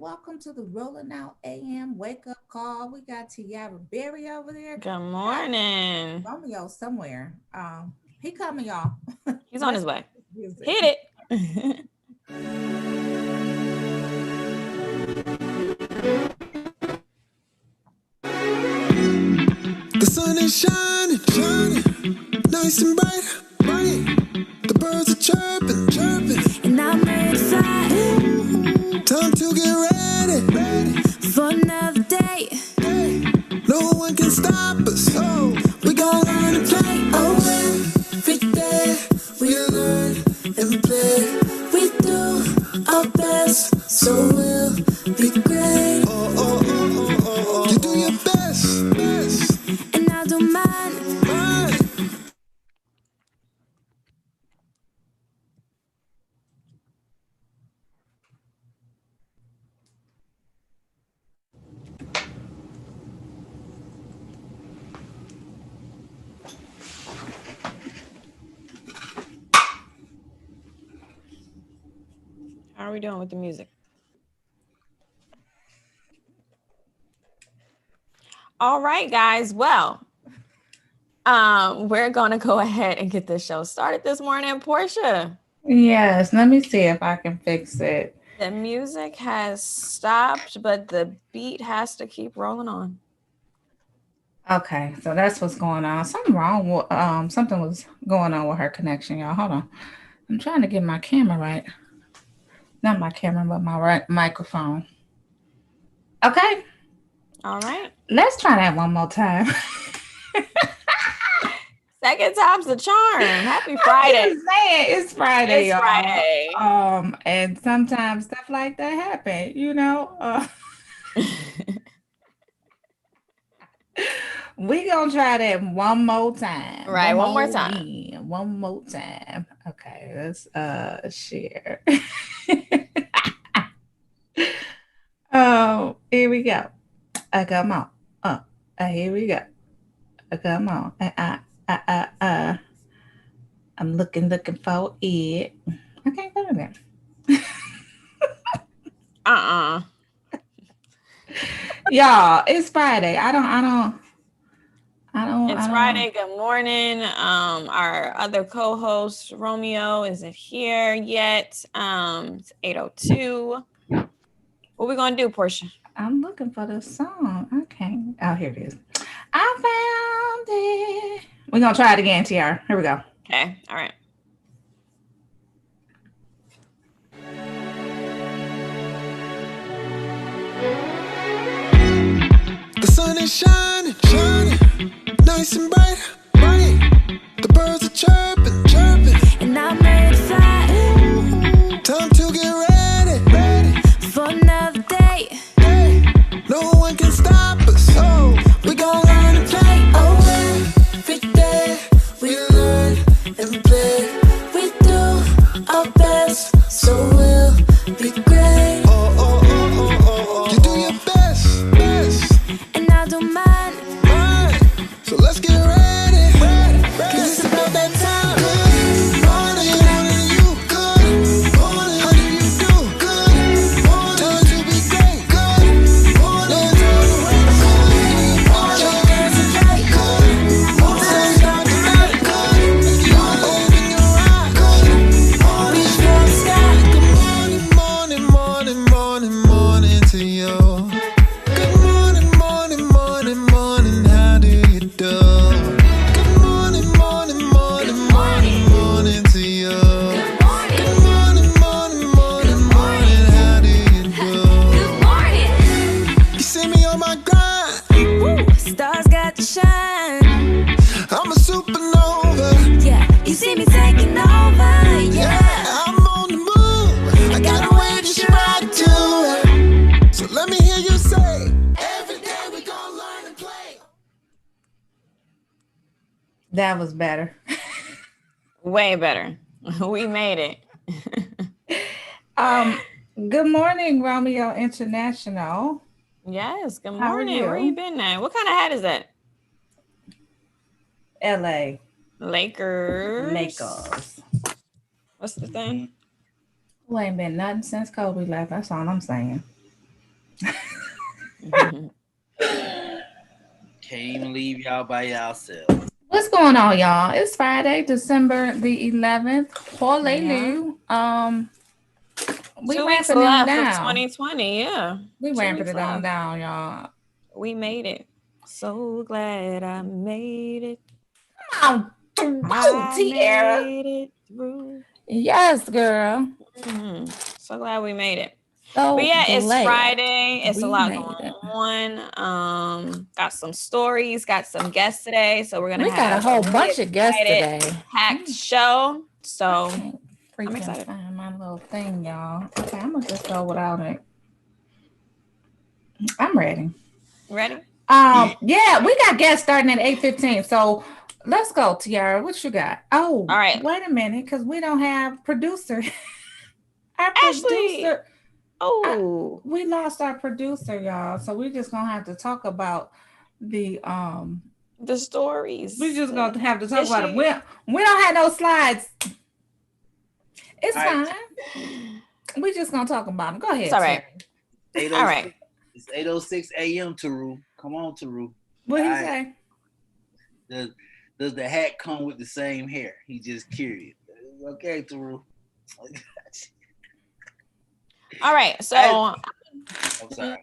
welcome to the Rolling Out AM Wake Up Call. We got Tiara Berry over there. Good We got morning. Romeo somewhere. He coming, y'all. He's on Let's his way. get this music. Hit it. The sun is shining, shining, nice and bright, bright. The birds are chirping, chirping, and I'm excited. Time to get ready, ready for another day. No one can stop us. Oh, we gon' learn to play. Oh, every day we learn and play. We do our best, so we'll be great. Oh, oh, oh, oh, oh, oh. You do your best, best. And I do mine, mine. How are we doing with the music? All right, guys. Well, we're gonna go ahead and get this show started this morning. Portia, Yes, let me see if I can fix it. the music has stopped, but the beat has to keep rolling on. Okay, so that's what's going on. Something was going on with her connection, y'all. Hold on. I'm trying to get my camera right. Not my camera, but my right microphone. Okay, All right. let's try that one more time. Second time's the charm. Happy Friday. I'm just saying, it's Friday, It's y'all. Friday. And sometimes stuff like that happen, you know. We gonna try that one more time. Right, one more time. Again. One more time. Okay, let's share. Oh, here we go. Come on. Here we go. Come on. I'm looking for it. I can't go to there. Y'all, it's Friday. It's Friday. Good morning. Our other co-host Romeo isn't here yet. It's 8:02. What we gonna do, Portia? I'm looking for the song. Okay. Oh, here it is. I found it. We're gonna try it again, TR. Here we go. Okay. All right. The sun is shining, shining, nice and bright, bright. The birds are chirping, chirping, and I'm excited. Time to get ready, ready for another day. No one can stop us. Oh, we gon' learn to play. Oh, every day we learn and play. We do our best, so we'll be great. Oh, oh, oh, oh, oh, oh. You do your best, best. And I do mine, mine. So let's get ready, ready, ready. 'Cause it's about that time. Good morning, morning, you. Good morning, how do you do? Good morning, time to be great. Good morning, time to wake up. Good morning, your dance is right. Good morning, start the night. Good morning, open your eyes. Good morning, reach for the sky. Good morning, morning, morning, morning, morning to you. Good morning, morning, morning, morning, how do you do? Good morning, morning, morning, morning, morning to you. Good morning, morning, morning, morning, how do you do? Good morning. You see me on my grind. Woo, stars got to shine. I'm a supernova. Yeah, you see me taking over. Yeah, I'm on the move. I got a way to shine too. So let me hear you say, every day we gon' learn and play. That was better. Way better. We made it. Good morning, Romeo International. Yes. Good How are morning. Where you? you been at? What kind of hat is that? LA. Lakers. Lakers. What's the thing? Who ain't been nothing since Kobe left. That's all I'm saying. Can't even leave y'all by yourselves. What's going on, y'all? It's Friday, December the 11th. Yeah. Hallelujah. We 2 weeks ramping them left of down. 2020. Yeah. We 2 ramping weeks it on left. down, y'all. We made it. So glad I made it. Come on, I Tierra. made it through. Yes, girl. So glad we made it. So But yeah, it's glad Friday. It's a we lot made going it. on. Got some stories, got some guests today. So we're gonna We got a have whole a really bunch of guests excited, today. packed show. So Can't I'm freaking excited. find my little thing, y'all. Okay, I'm gonna just go without it. I'm ready. Ready? Yeah, we got guests starting at 8:15. So let's go, Tiara. What you got? Oh, All right. wait a minute, because we don't have producer. Our Ashley. producer. Oh, We lost our producer, y'all. So we're just gonna have to talk about the. the stories. We're just gonna have to talk Is about it. she- We don't have no slides. It's All right. fine. We just gonna talk about them. Go ahead, It's all right. Terry. All right. It's 8:06 a.m. Taru. Come on, Taru. What he All right. say? Does the hat come with the same hair? He just curious. Okay, Taru. All right. So I'm sorry.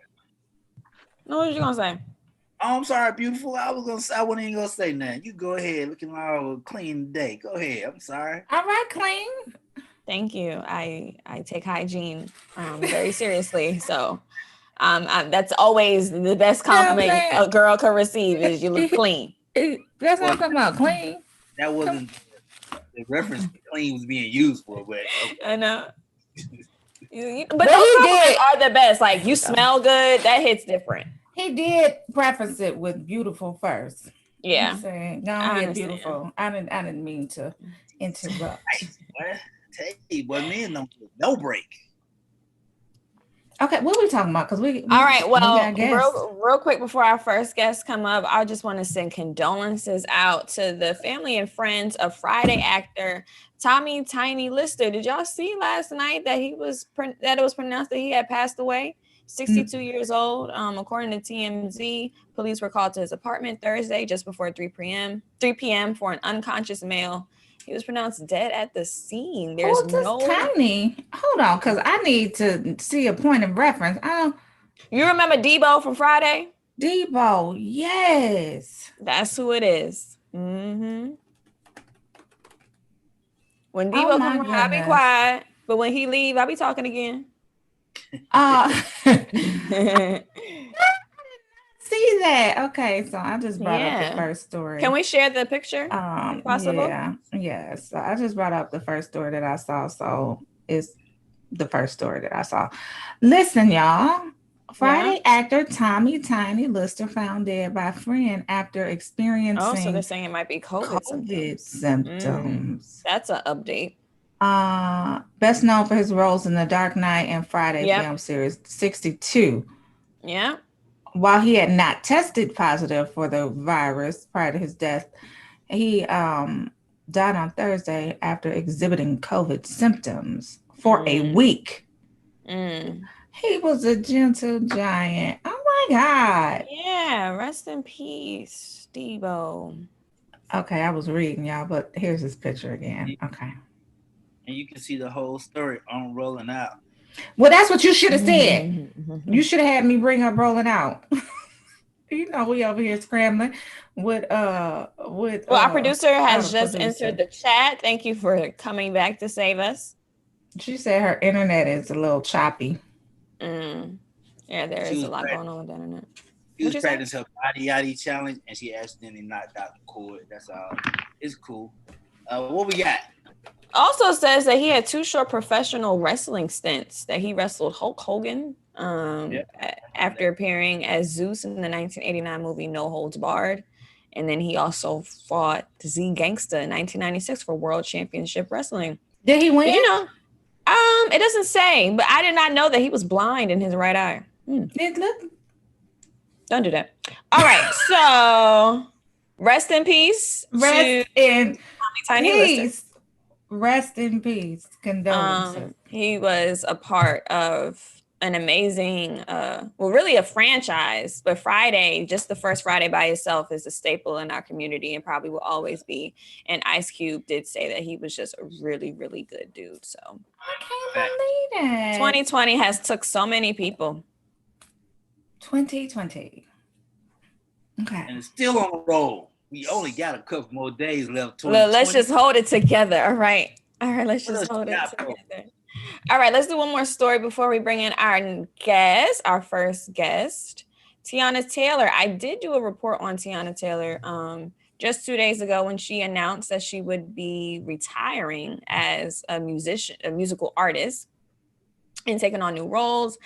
no, what was you gonna say? Oh, I'm sorry, beautiful. I wasn't even gonna say nothing. You go ahead, looking all clean today. Go ahead. I'm sorry. All right, clean. Thank you. I take hygiene very seriously. So that's always the best compliment man. a girl can receive is you look clean. That's what I'm talking about. Clean. That wasn't the reference clean was being used for, but okay. I know. But But those he compliments did. are the best. Like you smell good, that hits different. He did preface it with beautiful first. Yeah. He said, "No, I yeah, understand. beautiful." I didn't mean to interrupt. What? Tell you, but men don't get no break. Okay, what are we talking about? Because we All right. we Well, got guests. real quick before our first guests come up, I just want to send condolences out to the family and friends of Friday actor Tommy Tiny Lister. Did y'all see last night that it was pronounced that he had passed away? 62 years old. According to TMZ, police were called to his apartment Thursday just before 3 p.m. for an unconscious male. He was pronounced dead at the scene. There's Oh, this Tiny. Hold on, because I need to see a point of reference. I don't. You remember Debo from Friday? Debo, yes. That's who it is. Mm-hmm. When Debo come around, I'll be quiet. But when he leave, I'll be talking again. See that? Okay, so I just brought up the first story. Can we share the picture? If possible? Yeah. So I just brought up the first story that I saw. So it's the first story that I saw. Listen, y'all. Friday actor Tommy Tiny Lister found dead by a friend after experiencing. Oh, so they're saying it might be COVID symptoms. That's an update. Best known for his roles in The Dark Knight and Friday film series 62. Yeah. While he had not tested positive for the virus prior to his death, he died on Thursday after exhibiting COVID symptoms for a week. He was a gentle giant. Oh my God. Yeah, rest in peace, Debo. Okay, I was reading, y'all, but here's his picture again. Okay. And you can see the whole story on Rolling Out. Well, that's what you should have said. You should have had me bring up Rolling Out. You know, we over here scrambling with our producer has just entered the chat. Thank you for coming back to save us. She said her internet is a little choppy. Yeah, there is a lot going on with the internet. She was practicing her body yaddy challenge and she accidentally knocked out the cord. That's all. It's cool. What we got? Also says that he had 2 short professional wrestling stints, that he wrestled Hulk Hogan after appearing as Zeus in the 1989 movie No Holds Barred. And then he also fought Z Gangsta in 1996 for World Championship Wrestling. Did he win? But, you know, it doesn't say, but I did not know that he was blind in his right eye. Don't do that. All right, so rest in peace. Rest in Tiny peace. Rest in peace. Condolences. He was a part of an amazing, really a franchise, but Friday, just the first Friday by itself is a staple in our community and probably will always be. And Ice Cube did say that he was just a really, really good dude. So I can't believe it. 2020 has took so many people. 2020. Okay. And it's still on the roll. We only got a couple more days left. Let's just hold it together. All right. Let's just hold it together. All right, let's do one more story before we bring in our first guest, Tiana Taylor. I did do a report on Tiana Taylor just 2 days ago when she announced that she would be retiring as a musical artist and taking on new roles.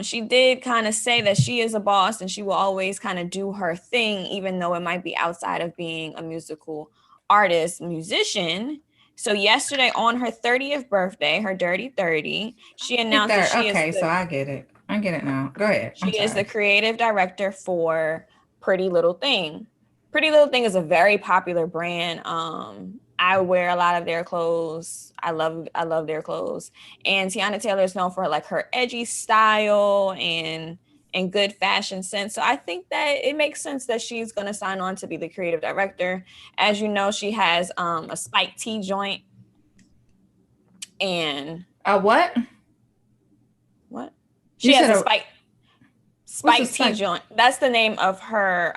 She did kind of say that she is a boss and she will always kind of do her thing, even though it might be outside of being a musical artist, musician. So yesterday on her 30th birthday, her dirty 30, she announced that she is so I get it. I get it now. Go ahead. She is the creative director for Pretty Little Thing. Pretty Little Thing is a very popular brand. I wear a lot of their clothes. I love their clothes. And Tiana Taylor is known for like her edgy style and good fashion sense. So I think that it makes sense that she's going to sign on to be the creative director. As you know, she has a Spike Tea joint. And a what? What? She has a Spike Tea joint. That's the name of her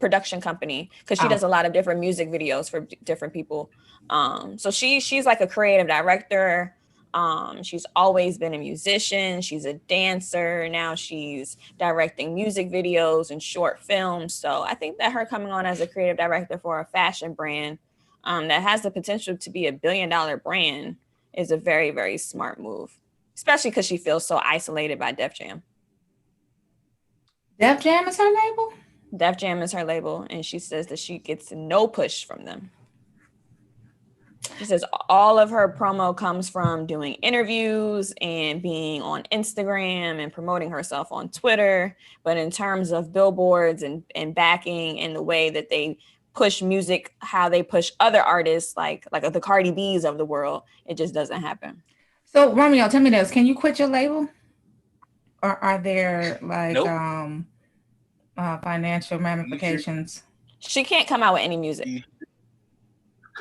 production company because she does a lot of different music videos for different people. So she's like a creative director. She's always been a musician. She's a dancer. Now she's directing music videos and short films. So I think that her coming on as a creative director for a fashion brand that has the potential to be $1 billion brand is a very, very smart move, especially because she feels so isolated by Def Jam. Def Jam is her label? Def Jam is her label, and she says that she gets no push from them. She says all of her promo comes from doing interviews and being on Instagram and promoting herself on Twitter. But in terms of billboards and backing and the way that they push music, how they push other artists like the Cardi B's of the world, it just doesn't happen. So Romeo, tell me this. Can you quit your label? Or are there like financial ramifications? She can't come out with any music.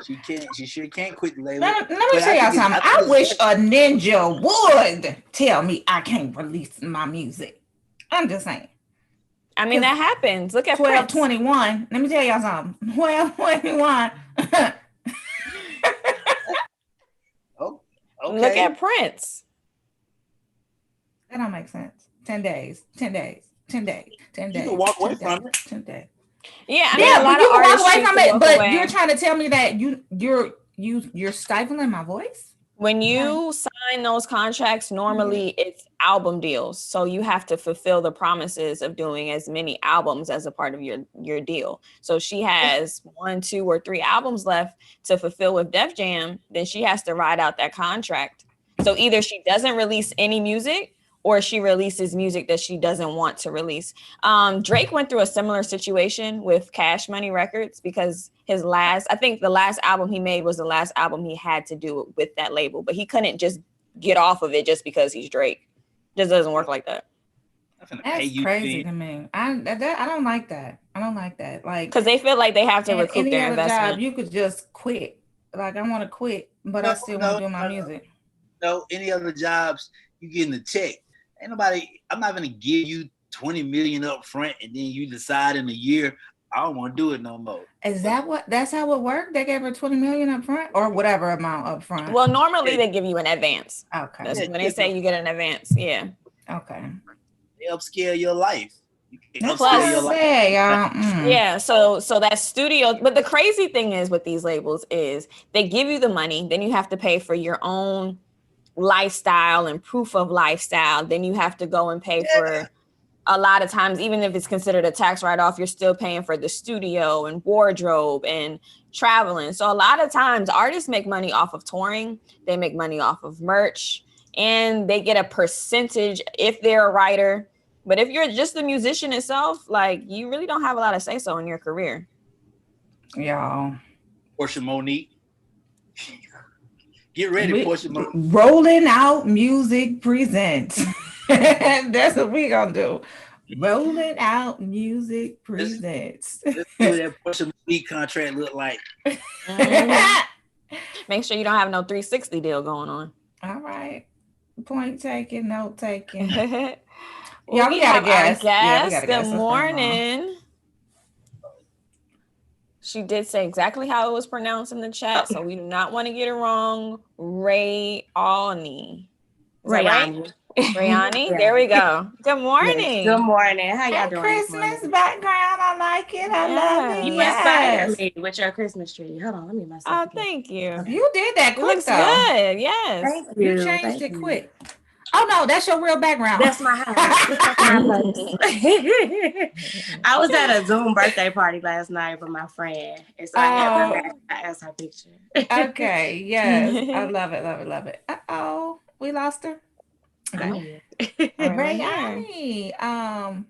She can't. She sure can't quit the label. Let me tell y'all something. I wish a ninja would tell me I can't release my music. I'm just saying. I mean, that happens. Look at 12/21. Let me tell y'all something. 12/21. Okay. Look at Prince. That don't make sense. 10 days. 10 days. 10 days. 10 days. You can walk away from it. 10 days. Yeah, I mean, a lot of artists walk away from it, but you're trying to tell me that you're stifling my voice? When you sign those contracts, normally it's album deals. So you have to fulfill the promises of doing as many albums as a part of your deal. So she has 1, 2, or 3 albums left to fulfill with Def Jam, then she has to ride out that contract. So either she doesn't release any music or she releases music that she doesn't want to release. Drake went through a similar situation with Cash Money Records because I think the last album he made was the last album he had to do with that label, but he couldn't just get off of it just because he's Drake. Just doesn't work like that. That's crazy to me. I don't like that. I don't like that. Like, because they feel like they have to recoup their investment. Job, you could just quit. Like, I want to quit, but I still want to do my music. No, any other jobs, you getting a check. Ain't nobody. I'm not gonna give you $20 million up front, and then you decide in a year I don't want to do it no more. That's how it worked? They gave her $20 million up front, or whatever amount up front. Well, normally they give you an advance. Okay. That's when they say you get an advance. Yeah. Okay. They upscale your life. Yeah. So that studio, but the crazy thing is with these labels is they give you the money, then you have to pay for your own lifestyle and proof of lifestyle. Then you have to go and pay for a lot of times, even if it's considered a tax write-off, you're still paying for the studio and wardrobe and traveling. So a lot of times artists make money off of touring, they make money off of merch, and they get a percentage if they're a writer. But if you're just the musician itself, like, you really don't have a lot of say-so in your career. Y'all. Portia Monique. Get ready, Portia Monique. Rolling Out Music presents. That's what we gonna do. Rolling Out Music Let's, presents. let's see what that Portia Monique contract look like. Mhm. Make sure you don't have no 360 deal going on. All right. Point taking, note taking. Well, Yeah, we we got a have our guest. Yeah, we got guest. a Good guest. What's going on? morning. She did say exactly how it was pronounced in the chat, so we do not want to get it wrong. Ray Alney. Is that right? Rayani. Rayani? There Yeah. we go. Good Yes. Good morning. morning. How y'all And doing this Christmas morning? background. I like it. I love it. You Yes. inspired Yes. me with your Christmas tree. Hold on, let me myself Oh, again. thank you. Okay. You did that It quick looks though. good. Yes. Thank You you. changed Thank it you. quick. Oh no, that's your real background. That's my house. That's my place. I was at a Zoom birthday party last night for my friend, and so I had her back Oh. as her picture. Okay. Yes. I love it. Love it. Love it. Uh-oh. We lost her. I'm Okay. here. All right, we're here. Rayani. Well,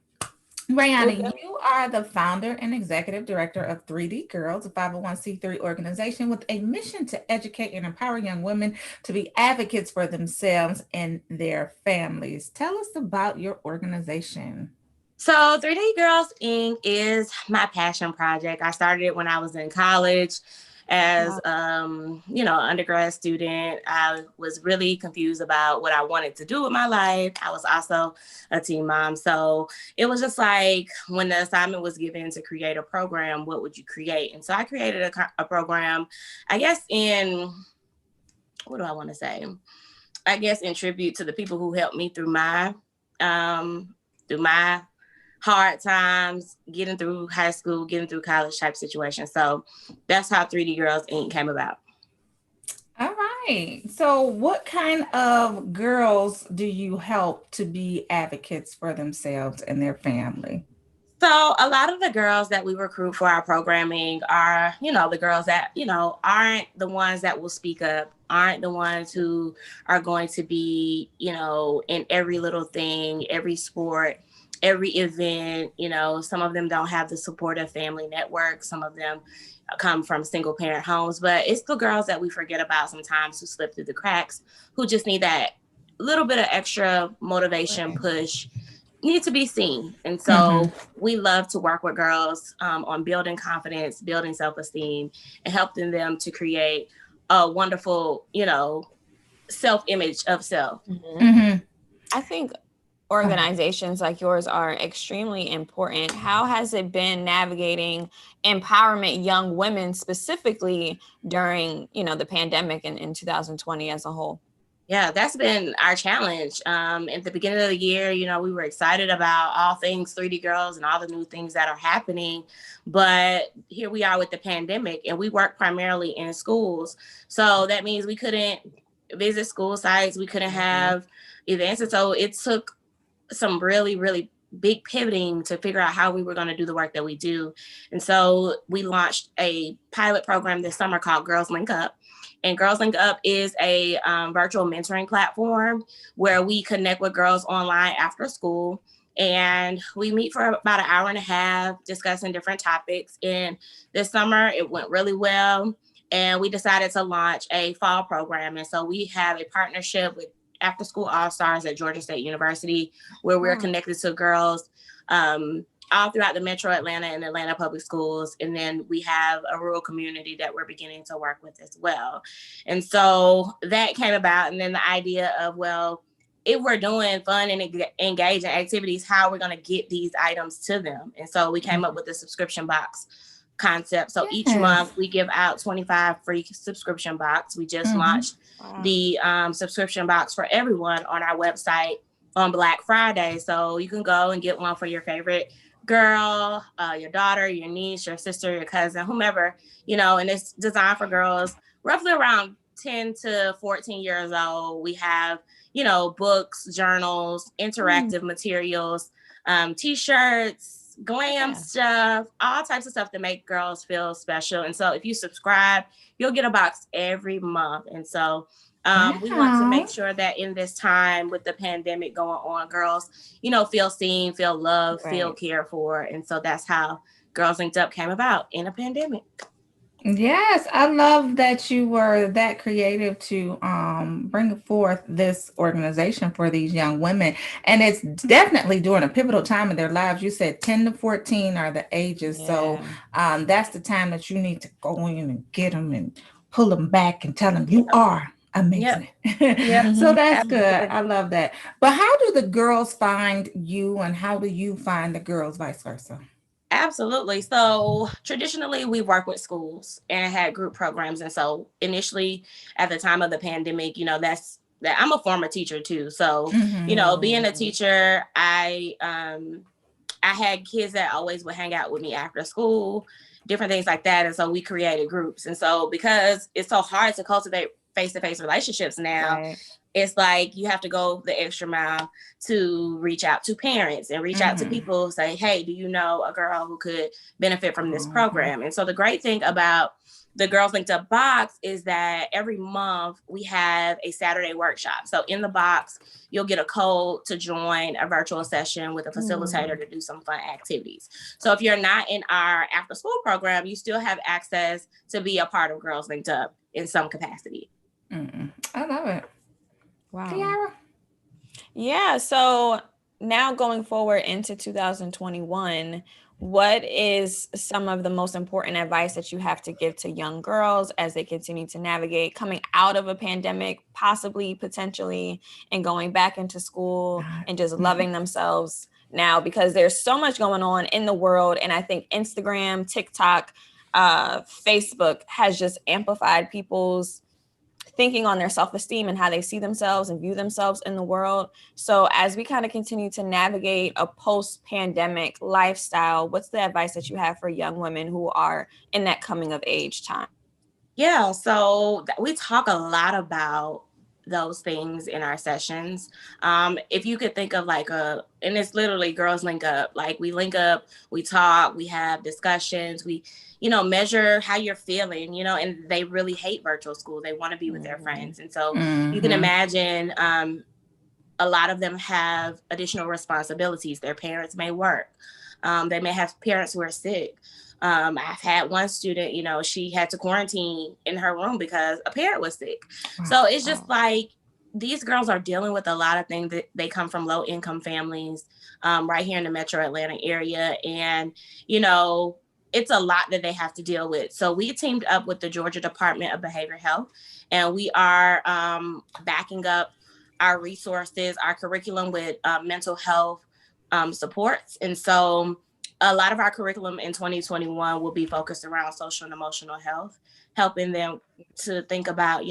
Rayani, you are the founder and executive director of 3D Girls, a 501c3 organization with a mission to educate and empower young women to be advocates for themselves and their families. Tell us about your organization. So 3D Girls Inc. is my passion project. I started it when I was in college as undergrad student. I was really confused about what I wanted to do with my life. I was also a teen mom. So it was just like when the assignment was given to create a program, what would you create? And so I created a program, I guess what do I want to say? I guess in tribute to the people who helped me through my hard times, getting through high school, getting through college type situation. So that's how 3D Girls Inc. came about. All right. So, what kind of girls do you help to be advocates for themselves and their family? So a lot of the girls that we recruit for our programming are, the girls that, aren't the ones that will speak up, aren't the ones who are going to be, in every little thing, every sport, every event. Some of them don't have the supportive family network. Some of them come from single parent homes, but it's the girls that we forget about sometimes who slip through the cracks, who just need that little bit of extra motivation, push, need to be seen. And so we love to work with girls on building confidence, building self-esteem, and helping them to create a wonderful, self-image of self. I think organizations like yours are extremely important. How has it been navigating empowerment young women specifically during, the pandemic and in 2020 as a whole? Yeah, that's been our challenge. At the beginning of the year, we were excited about all things 3D Girls and all the new things that are happening. But here we are with the pandemic, and we work primarily in schools. So that means we couldn't visit school sites, we couldn't have events. And so it took some really, really big pivoting to figure out how we were going to do the work that we do. And so we launched a pilot program this summer called Girls Link Up. And Girls Link Up is a virtual mentoring platform where we connect with girls online after school. And we meet for about an hour and a half discussing different topics. And this summer, it went really well. And we decided to launch a fall program. And so we have a partnership with After School All Stars at Georgia State University, where we're connected to girls all throughout the metro Atlanta and Atlanta public schools. And then we have a rural community that we're beginning to work with as well. And so that came about. And then the idea of, well, if we're doing fun and engaging activities, how are we going to get these items to them? And so we came up with the subscription box concept. So each month we give out 25 free subscription box. We just launched the subscription box for everyone on our website on Black Friday. So you can go and get one for your favorite girl, your daughter, your niece, your sister, your cousin, whomever, and it's designed for girls roughly around 10 to 14 years old. We have, books, journals, interactive materials, t-shirts, glam stuff, all types of stuff to make girls feel special. And so if you subscribe, you'll get a box every month. And so we want to make sure that in this time with the pandemic going on, girls, feel seen, feel loved, feel cared for. And so that's how Girls Linked Up came about in a pandemic. Yes, I love that you were that creative to bring forth this organization for these young women. And it's definitely during a pivotal time in their lives. You said 10 to 14 are the ages. So Yeah. that's the time that you need to go in and get them and pull them back and tell them you are Yep. amazing. Yep. So Mhm. that's good. Absolutely. I love that. But how do the girls find you and how do you find the girls vice versa? Absolutely. So traditionally, we work with schools and had group programs. And so initially, at the time of the pandemic, that's that I'm a former teacher too. So, Mm-hmm. being a Mm. teacher, I had kids that always would hang out with me after school, different things like that. And so we created groups. And so because it's so hard to cultivate face-to-face relationships now, Right. it's like you have to go the extra mile to reach out to parents and reach out to Mm-hmm. people, say, hey, do you know a girl who could benefit from this Mm-hmm. program? And so the great thing about the Girls Linked Up box is that every month we have a Saturday workshop. So in the box, you'll get a code to join a virtual session with a facilitator Mm. to do some fun activities. So if you're not in our after school program, you still have access to be a part of Girls Linked Up in some capacity. Mm-hmm. I love it. Wow. Tiara? Yeah. So now going forward into 2021, what is some of the most important advice that you have to give to young girls as they continue to navigate coming out of a pandemic, possibly, potentially, and going back into school and just Mhm. loving themselves now? Because there's so much going on in the world. And I think Instagram, TikTok, Facebook has just amplified people's thinking on their self-esteem and how they see themselves and view themselves in the world. So as we kind of continue to navigate a post-pandemic lifestyle, what's the advice that you have for young women who are in that coming of age time? Yeah, so we talk a lot about those things in our sessions. If you could think of and it's literally girls link up. Like we link up, we talk, we have discussions, we, measure how you're feeling, and they really hate virtual school. They want to be with their Mm. friends. And so you can Mhm. imagine a lot of them have additional responsibilities. Their parents may work. They may have parents who are sick. I've had one student, she had to quarantine in her room because a parent was sick. Wow. So it's just Oh, like these girls are dealing with a lot of things. That they come from low income families right here in the metro Atlanta area. And, you know, it's a lot that they have to deal with. So we teamed up with the Georgia Department of Behavioral Health, and we are backing up our resources, our curriculum with mental health supports. And so a lot of our curriculum in 2021 will be focused around social and emotional health, helping them to think about,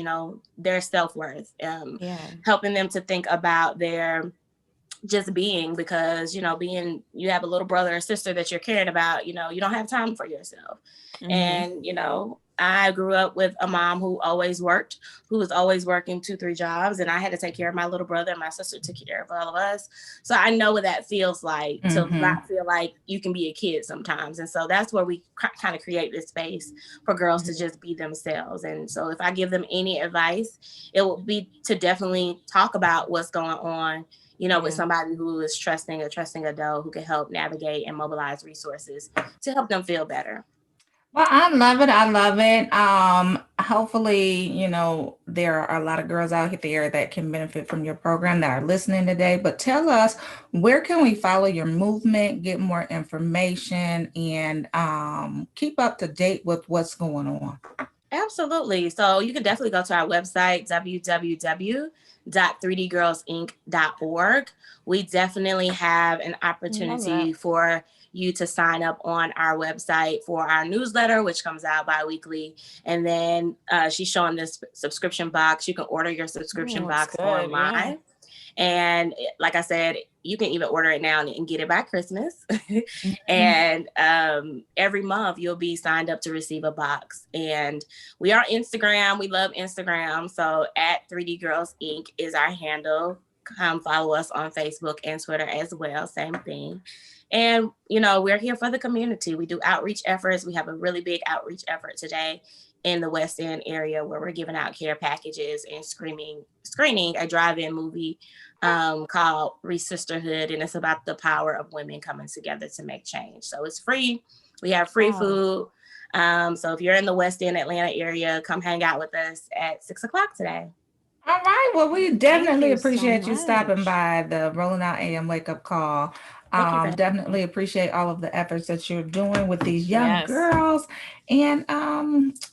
their self-worth, yeah. helping them to think about their just being, because being, you have a little brother or sister that you're caring about, you don't have time for yourself. Hmm. And I grew up with a mom who always worked, who was always working 2 3 jobs, and I had to take care of my little brother, and my sister took care of all of us. So I know what that feels like, to Mhm. not feel like you can be a kid sometimes. And so that's where we kind of create this space for girls to just be themselves. And so if I give them any advice, it will be to definitely talk about what's going on, with Yeah. somebody who is trusting, a trusting adult who can help navigate and mobilize resources to help them feel better. Well, I love it. I love it. Hopefully, there are a lot of girls out there that can benefit from your program that are listening today. But tell us, where can we follow your movement, get more information, and keep up to date with what's going on? Absolutely. So you can definitely go to our website, www.3dgirlsinc.org. We definitely have an Love that. opportunity for you to sign up on our website for our newsletter, which comes out bi-weekly. And then she's showing this subscription box. You can order your Oh, subscription looks box good. Yeah. online. And like I said, you can even order it now and get it by Christmas. Mhm. And every month you'll be signed up to receive a box. And we are Instagram. We love Instagram. So at 3D Girls Inc. is our handle. Come follow us on Facebook and Twitter as well. Same thing. And, we're here for the community. We do outreach efforts. We have a really big outreach effort today in the West End area where we're giving out care packages and screening a drive-in movie called Sisterhood, and it's about the power of women coming together to make change. So it's free. We have free Oh, food. So if you're in the West End Atlanta area, come hang out with us at 6:00 today. All right. Well, we definitely you so appreciate you stopping much. by the Rolling Out AM Wake Up Call. Thank you for Definitely appreciate all of the efforts that you're doing with these young Yes. girls. And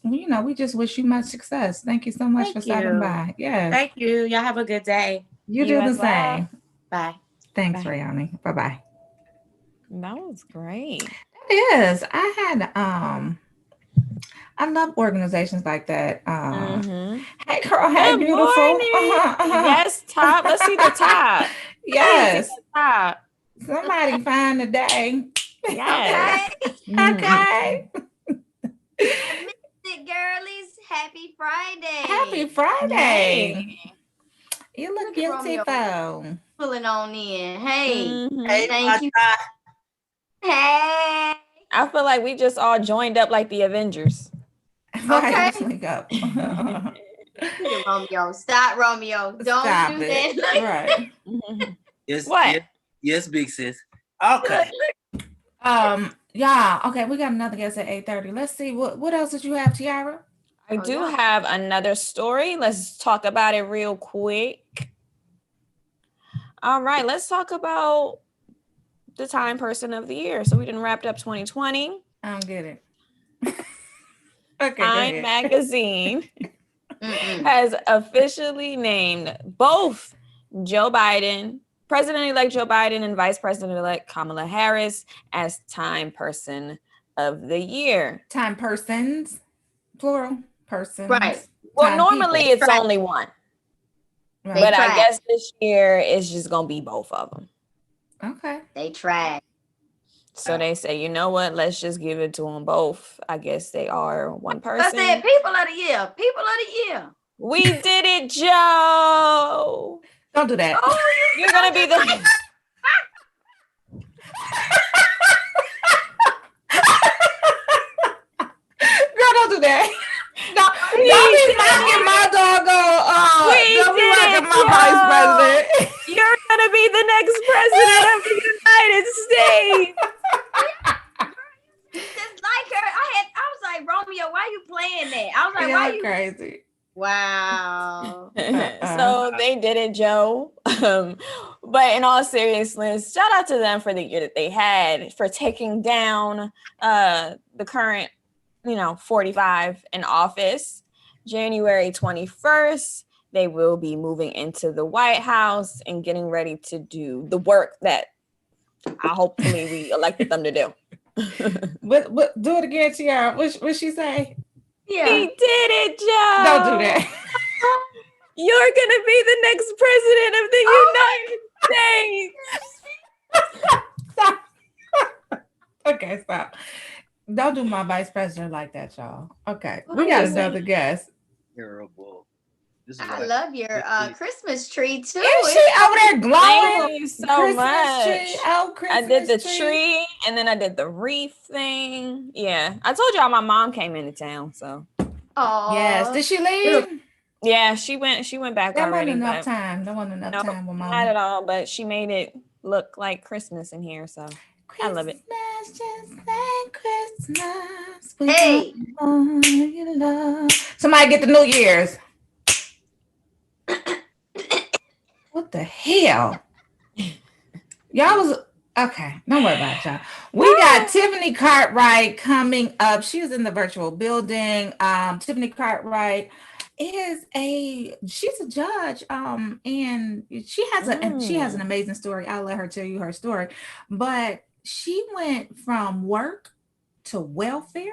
we just wish you much success. Thank you so much Thank for stopping you. by. Yes. Thank you. Y'all have a good day. You You do the as well. same. Bye. Thanks, Bye. Rayani. Bye-bye. That was great. It is. I love organizations like that. Mm-hmm. Hey, girl. Hey, Good beautiful. morning. Yes, top. Let's see the top. Yes. The top. Somebody find the day. Yes. Okay. I missed it, girlies. Happy Friday. Happy Friday. Hey. You look Look at beautiful. Pulling on in. Hey, Mhm. Hey, thank you. Mata. Hey. I feel like we just all joined up like the Avengers. Right, Okay. wake up. Look at Romeo. Stop, Romeo. Don't Stop do it. that. Right. Yes, What? yes, big sis. Okay. Yeah, okay, we got another guest at 8:30. Let's see what else did you have, Tiara? I Oh, do yeah. have another story. Let's talk about it real quick. All right, let's talk about the Time Person of the Year. So we done wrapped up 2020. I don't get it. Okay, go Time ahead. Magazine Mm-mm. has officially named both Joe Biden, President-elect Joe Biden, and Vice President-elect Kamala Harris as Time Person of the Year. Time persons, plural, persons. Right. Well, time normally people. it's only one, Right. They but I tried. guess this year it's just gonna be both of them. Okay. They tried. So they say, you know what? Let's just give it to them both. I guess they are one I person. said, people of the year. People of the year. We did it, Joe. Don't do that. Oh, You're gonna be the. Girl, don't do that. Don't be mocking my doggone. Don't be mocking my vice president. You're gonna be the next president of the United States. just like her. I was like, Romeo, why you playing that? I was like, why Y'all you? crazy. Wow. So they did it, Joe. But in all seriousness, shout out to them for the year that they had, for taking down the current, 45 in office. January 21st, they will be moving into the White House and getting ready to do the work that hopefully we elected them to do. What do it again, Tiara. What she say? Yeah. We did it, Joe. Don't do that. You're gonna be the next president of the United States. Stop. Okay, stop. Don't do my vice president like that, y'all. Okay, we I'm got just another guest. Terrible. This is I like- love your Christmas tree too. Is she over there glowing? Thank you so Christmas much. tree. Oh, I Christmas did the tree and then I did the wreath thing. Yeah, I told y'all my mom came into town, so Oh, Yes. Did she leave? yeah, she went back That already. wasn't enough But time. That wasn't enough no, time with not mama. at all. But she made it look like Christmas in here, so I love it. Christmas just like Christmas. Hey. all your love. Somebody get the New Year's. What the hell? Y'all was okay. Don't worry about it, y'all. We got Tiffany Cartwright coming up. She's in the virtual building. Tiffany Cartwright she's a judge. And she has an amazing story. I'll let her tell you her story. But she went from work to welfare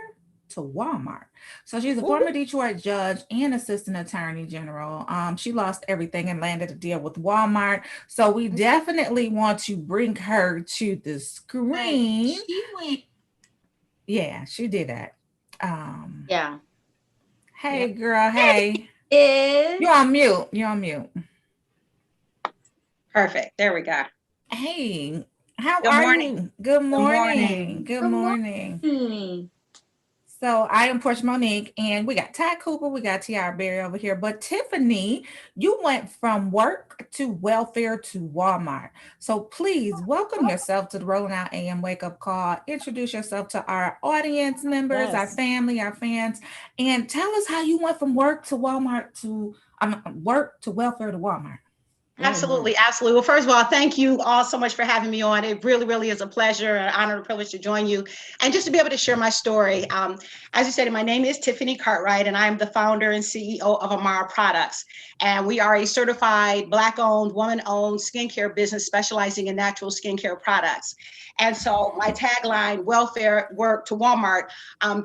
to Walmart. So she's a former Detroit judge and assistant attorney general. She lost everything and landed a deal with Walmart. So we definitely want to bring her to the screen. She went. Yeah, she did that. Yeah. Hey, girl. Hey. Is You're on mute. You're on mute. Perfect. There we go. Hey, how Good are morning. you? Good morning. morning. Good Good morning. morning. So So I am Portia Monique, and we got Ty Cooper, we got Tiara Berry over here. But Tiffany, you went from work to welfare to Walmart. So please welcome yourself to the Rolling Out AM Wake Up Call. Introduce yourself to our audience members, our family, our fans, and tell us how you went from work to Walmart to work to welfare to Walmart. Absolutely, absolutely. Well, first of all, thank you all so much for having me on. It really, really is a pleasure, an honor, and a privilege to join you, and just to be able to share my story. As you said, my name is Tiffany Cartwright, and I'm the founder and CEO of Amara Products. And we are a certified Black-owned, woman-owned skincare business specializing in natural skincare products. And so my tagline, welfare work to Walmart,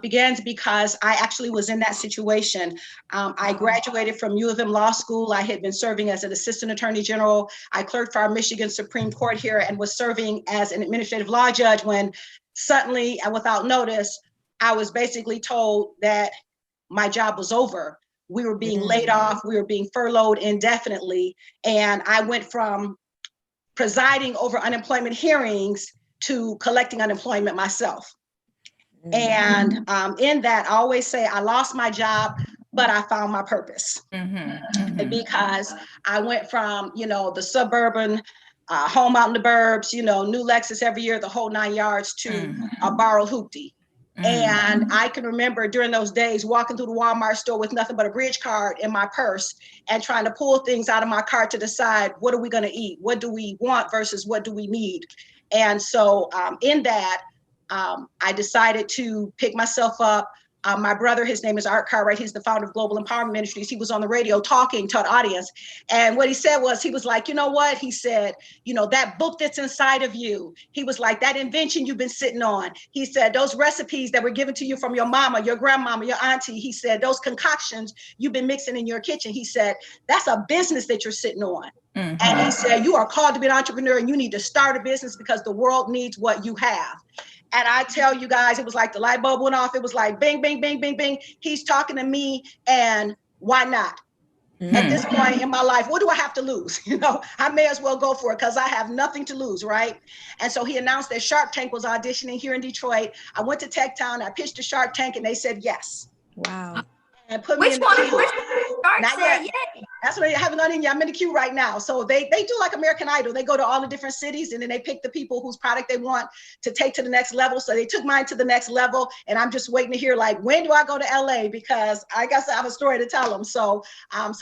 begins because I actually was in that situation. I graduated from U of M Law School. I had been serving as an assistant attorney general. I clerked for our Michigan Supreme Court here and was serving as an administrative law judge when suddenly and without notice, I was basically told that my job was over. We were being laid off. We were being furloughed indefinitely. And I went from presiding over unemployment hearings to collecting unemployment myself. And in that, I always say I lost my job, but I found my purpose. Because I went from, the suburban home out in the burbs, new Lexus every year, the whole 9 yards, to a borrowed hoopty. And I can remember during those days walking through the Walmart store with nothing but a bridge card in my purse and trying to pull things out of my cart to decide, what are we going to eat? What do we want versus what do we need? And so in that, I decided to pick myself up. My brother, his name is Art Cartwright. He's the founder of Global Empowerment Ministries. He was on the radio talking to an audience. And what he said was, he was like, you know what? He said, that book that's inside of you. He was like, that invention you've been sitting on. He said, those recipes that were given to you from your mama, your grandmama, your auntie. He said, those concoctions you've been mixing in your kitchen. He said, that's a business that you're sitting on. And he said, you are called to be an entrepreneur and you need to start a business because the world needs what you have. And I tell you guys, it was like the light bulb went off. It was like, bing, bing, bing, bing, bing. He's talking to me, and why not? At this point in my life, what do I have to lose? I may as well go for it because I have nothing to lose, right? And so he announced that Shark Tank was auditioning here in Detroit. I went to Tech Town. I pitched to Shark Tank, and they said yes. Wow. And put me in the queue. Not yet. Yay. That's what I haven't gone in yet. I'm in the queue right now. So they do like American Idol. They go to all the different cities and then they pick the people whose product they want to take to the next level. So they took mine to the next level. And I'm just waiting to hear, like, when do I go to LA? Because I guess I have a story to tell them. So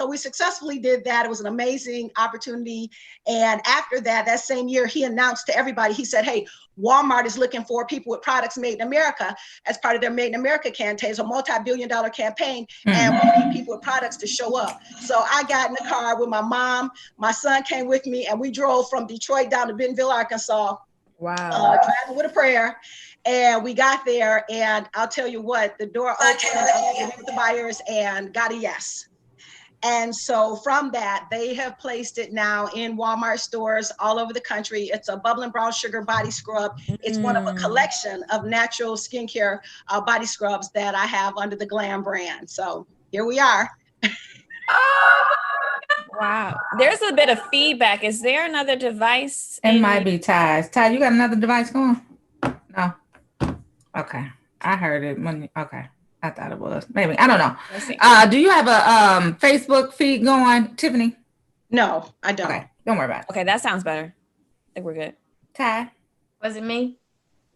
we successfully did that. It was an amazing opportunity. And after that same year, he announced to everybody, he said, hey, Walmart is looking for people with products made in America as part of their Made in America campaign. It's a multi-billion-dollar campaign, and we need people with products to show up. So I got in the car with my mom. My son came with me, and we drove from Detroit down to Bentonville, Arkansas. Wow. Driving with a prayer. And we got there, and I'll tell you what, the door opened, I met with the buyers and got a yes. And so from that, they have placed it now in Walmart stores all over the country. It's a bubbling brown sugar body scrub. It's one of a collection of natural skincare body scrubs that I have under the Glam brand. So here we are. Wow. There's a bit of feedback. Is there another device? It might be Ty's. Ty, you got another device going? No. Okay. I heard it when, okay. I thought it was. Maybe. I don't know. Do you have a Facebook feed going, Tiffany? No, I don't. Okay. Don't worry about it. Okay, that sounds better. I think we're good. Ty? Was it me?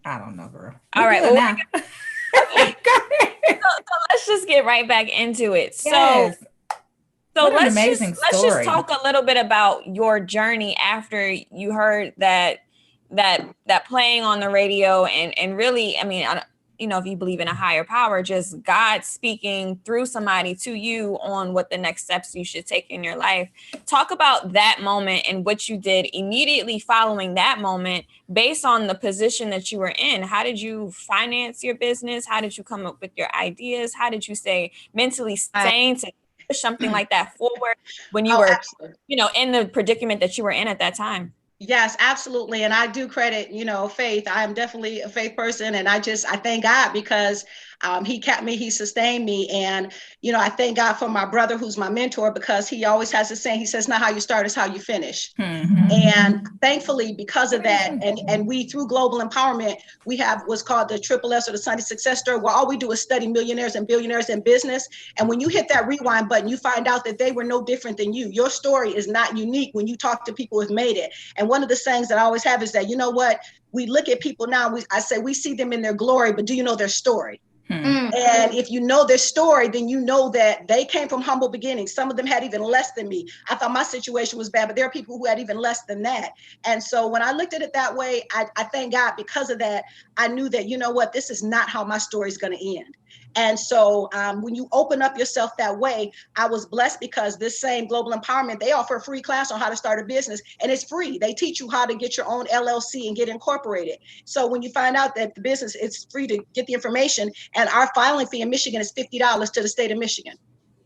I don't know, girl. All right. Well, Now. So let's just get right back into it. Yes. So let's just talk a little bit about your journey after you heard that playing on the radio and really, I mean, if you believe in a higher power, just God speaking through somebody to you on what the next steps you should take in your life. Talk about that moment and what you did immediately following that moment based on the position that you were in. How did you finance your business? How did you come up with your ideas? How did you stay mentally sane to push something like that forward when you were, absolutely. In the predicament that you were in at that time? Yes, absolutely. And I do credit, faith. I am definitely a faith person. And I thank God because He kept me, he sustained me. And, you know, I thank God for my brother, who's my mentor, because he always has this saying, he says, not how you start, is how you finish. And thankfully, because of that, and we, through global empowerment, we have what's called the Triple S, or the Sunday Success Story, where all we do is study millionaires and billionaires in business. And when you hit that rewind button, you find out that they were no different than you. Your story is not unique when you talk to people who've made it. And one of the sayings that I always have is that, you know what, we look at people now, I say, we see them in their glory, but do you know their story? And if you know their story, then you know that they came from humble beginnings. Some of them had even less than me. I thought my situation was bad, but there are people who had even less than that. And so when I looked at it that way, I thank God because of that. I knew that, you know what, this is not how my story is going to end. And so when you open up yourself that way, I was blessed because this same Global Empowerment, they offer a free class on how to start a business, and it's free. They teach you how to get your own LLC and get incorporated. So when you find out that the business, it's free to get the information, and our filing fee in Michigan is $50 to the state of Michigan.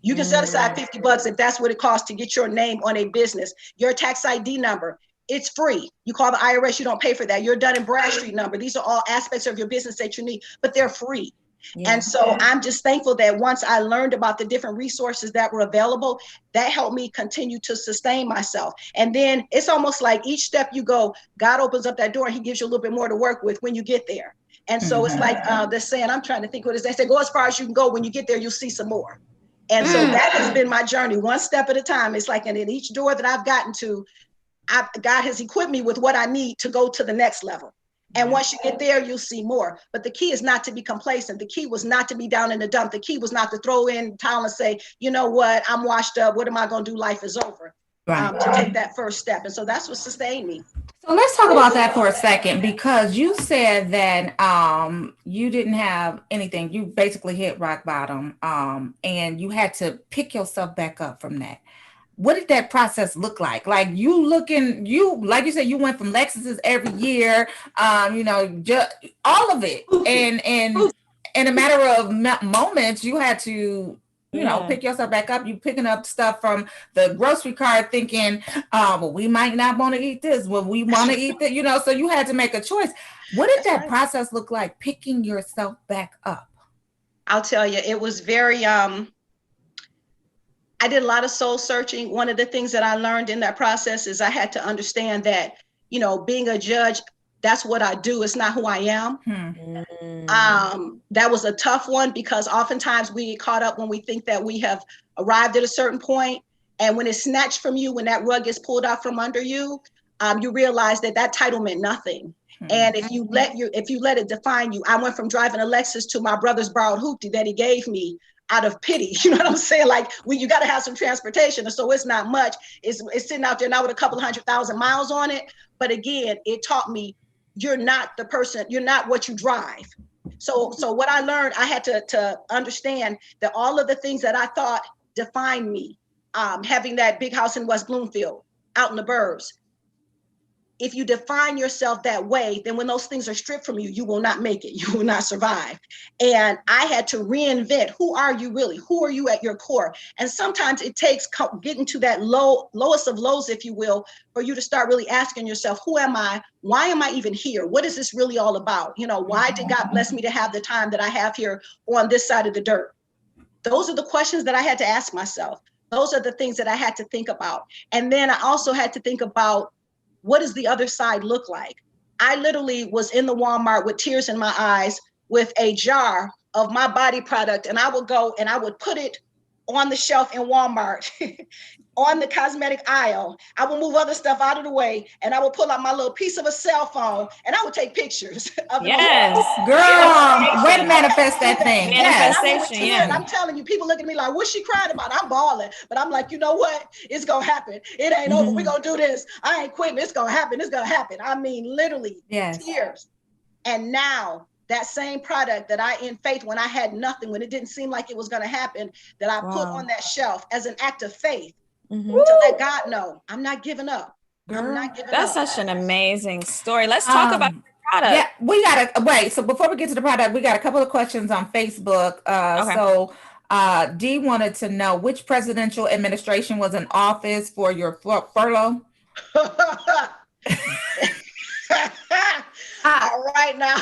You can set aside $50 if that's what it costs to get your name on a business. Your tax ID number, it's free. You call the IRS, you don't pay for that. Your Dun & Bradstreet number. These are all aspects of your business that you need, but they're free. And so I'm just thankful that once I learned about the different resources that were available, that helped me continue to sustain myself. And then it's almost like each step you go, God opens up that door and he gives you a little bit more to work with when you get there. And so it's like the saying, I'm trying to think what it is. They say, go as far as you can go. When you get there, you'll see some more. And so that has been my journey, one step at a time. It's like, and in each door that I've gotten to, God has equipped me with what I need to go to the next level. And once you get there, you'll see more. But the key is not to be complacent. The key was not to be down in the dump. The key was not to throw in the towel and say, you know what, I'm washed up. What am I going to do? Life is over. To take that first step. And so that's what sustained me. So let's talk about that for a second, because you said that you didn't have anything. You basically hit rock bottom, and you had to pick yourself back up from that. What did that process look like? Like like you said, you went from Lexuses every year, just all of it. And in a matter of moments, you had to, pick yourself back up. You picking up stuff from the grocery cart thinking, well, we might not want to eat this. Well, we want to eat that, so you had to make a choice. What did that process look like, picking yourself back up? I'll tell you, it was very, I did a lot of soul searching. One of the things that I learned in that process is I had to understand that, being a judge, that's what I do. It's not who I am. That was a tough one because oftentimes we get caught up when we think that we have arrived at a certain point. And when it's snatched from you, when that rug gets pulled out from under you, you realize that title meant nothing. And if you let it define you, I went from driving a Lexus to my brother's borrowed hoopty that he gave me out of pity. You know what I'm saying? Like, you got to have some transportation. And so it's not much. It's sitting out there now with a couple 100,000 miles on it. But again, it taught me you're not the person, you're not what you drive. So what I learned, I had to understand that all of the things that I thought defined me, having that big house in West Bloomfield, out in the burbs. If you define yourself that way, then when those things are stripped from you, you will not make it. You will not survive. And I had to reinvent. Who are you really? Who are you at your core? And sometimes it takes getting to that lowest of lows, if you will, for you to start really asking yourself, who am I? Why am I even here? What is this really all about? Why did God bless me to have the time that I have here on this side of the dirt? Those are the questions that I had to ask myself. Those are the things that I had to think about. And then I also had to think about, what does the other side look like? I literally was in the Walmart with tears in my eyes with a jar of my body product, and I would go and I would put it on the shelf in Walmart on the cosmetic aisle. I would move other stuff out of the way, and I would pull out my little piece of a cell phone, and I would take pictures of it. Yes, girl, way to manifest that thing. Manifestation, yes. I'm telling you, people look at me like, what's she crying about? I'm bawling, but I'm like, you know what? It's gonna happen. It ain't over. We're gonna do this. I ain't quitting. It's gonna happen. It's gonna happen. I mean, literally, tears. And now that same product that I, in faith, when I had nothing, when it didn't seem like it was gonna happen, that I put on that shelf as an act of faith, to let God know I'm not giving up. I'm not giving That's up. such an amazing story. Let's talk about the product. Yeah, we gotta wait. So before we get to the product, we got a couple of questions on Facebook. So Dee wanted to know which presidential administration was in office for your furlough. right now.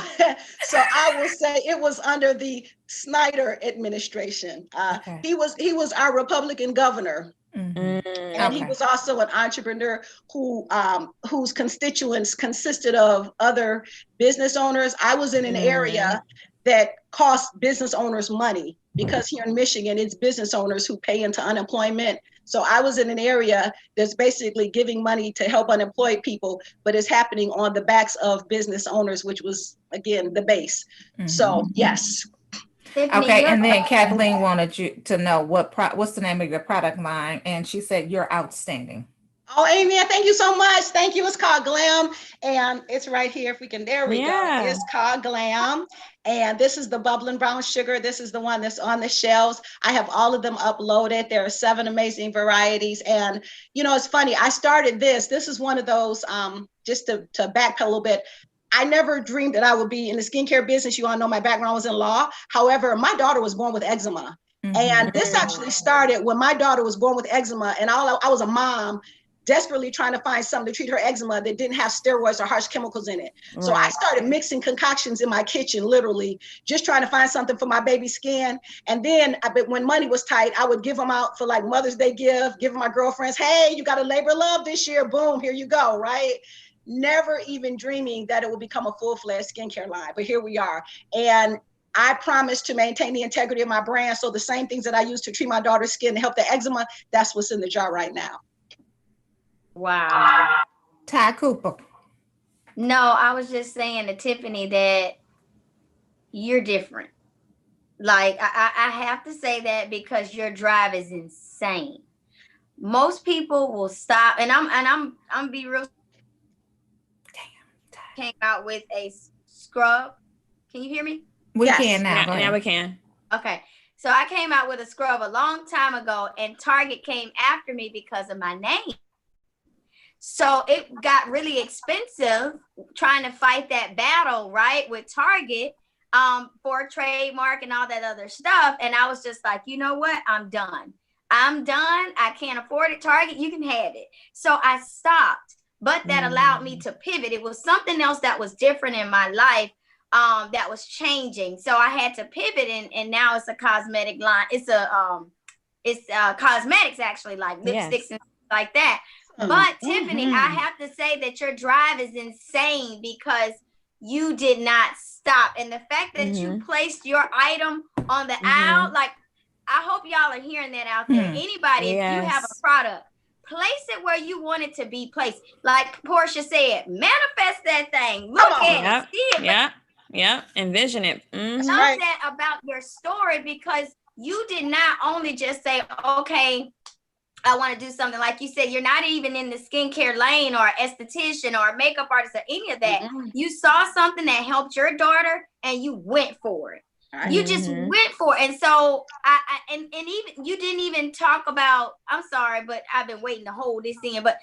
So I will say it was under the Snyder administration. Okay. He was our Republican governor. Mhm. And he Okay. was also an entrepreneur whose constituents consisted of other business owners. I was in an area that cost business owners money because here in Michigan, it's business owners who pay into unemployment. So I was in an area that's basically giving money to help unemployed people, but it's happening on the backs of business owners, which was, again, the base. So yes. Tiffany, Okay, and then Kathleen wanted you to know what's the name of your product line, and she said you're outstanding. Oh, amen. Thank you so much. Thank you. It's called Glam, and it's right here. If we can, there we go. It's called Glam, and this is the bubbling brown sugar. This is the one that's on the shelves. I have all of them uploaded. There are 7 amazing varieties, and it's funny. I started this. This is one of those. Just to backpedal a little bit. I never dreamed that I would be in the skincare business. You all know my background was in law. However, my daughter was born with eczema. And this actually started when my daughter was born with eczema, and I was a mom desperately trying to find something to treat her eczema that didn't have steroids or harsh chemicals in it. So I started mixing concoctions in my kitchen, literally, just trying to find something for my baby's skin. And then when money was tight, I would give them out for like Mother's Day gift, give my girlfriends, hey, you got a labor of love this year, boom, here you go, right? Never even dreaming that it would become a full-fledged skincare line, but here we are. And I promise to maintain the integrity of my brand. So the same things that I use to treat my daughter's skin to help the eczema, that's what's in the jar right now. Wow. Ty Cooper. No, I was just saying to Tiffany that you're different. Like I have to say that because your drive is insane. Most people will stop, and I'm be real. Came out with a scrub. Can you hear me? We Yes. can now. Now we can. Okay. So I came out with a scrub a long time ago, and Target came after me because of my name. So it got really expensive trying to fight that battle, right, with Target for a trademark and all that other stuff. And I was just like, you know what? I'm done. I can't afford it. Target, you can have it. So I stopped, but that allowed me to pivot. It was something else that was different in my life that was changing. So I had to pivot, and now it's a cosmetic line. It's cosmetics, actually, like lipsticks and like that. But Tiffany, I have to say that your drive is insane because you did not stop. And the fact that you placed your item on the aisle, like, I hope y'all are hearing that out there. Anybody, if you have a product, place it where you want it to be placed. Like Portia said, manifest that thing. Look at it, see it. Yeah, envision it. Love that about your story, because you did not only just say, okay, I want to do something. Like you said, you're not even in the skincare lane or esthetician or makeup artist or any of that. You saw something that helped your daughter and you went for it. You just went for it. And so and even you didn't even talk about, I'm sorry, but I've been waiting to hold this in, but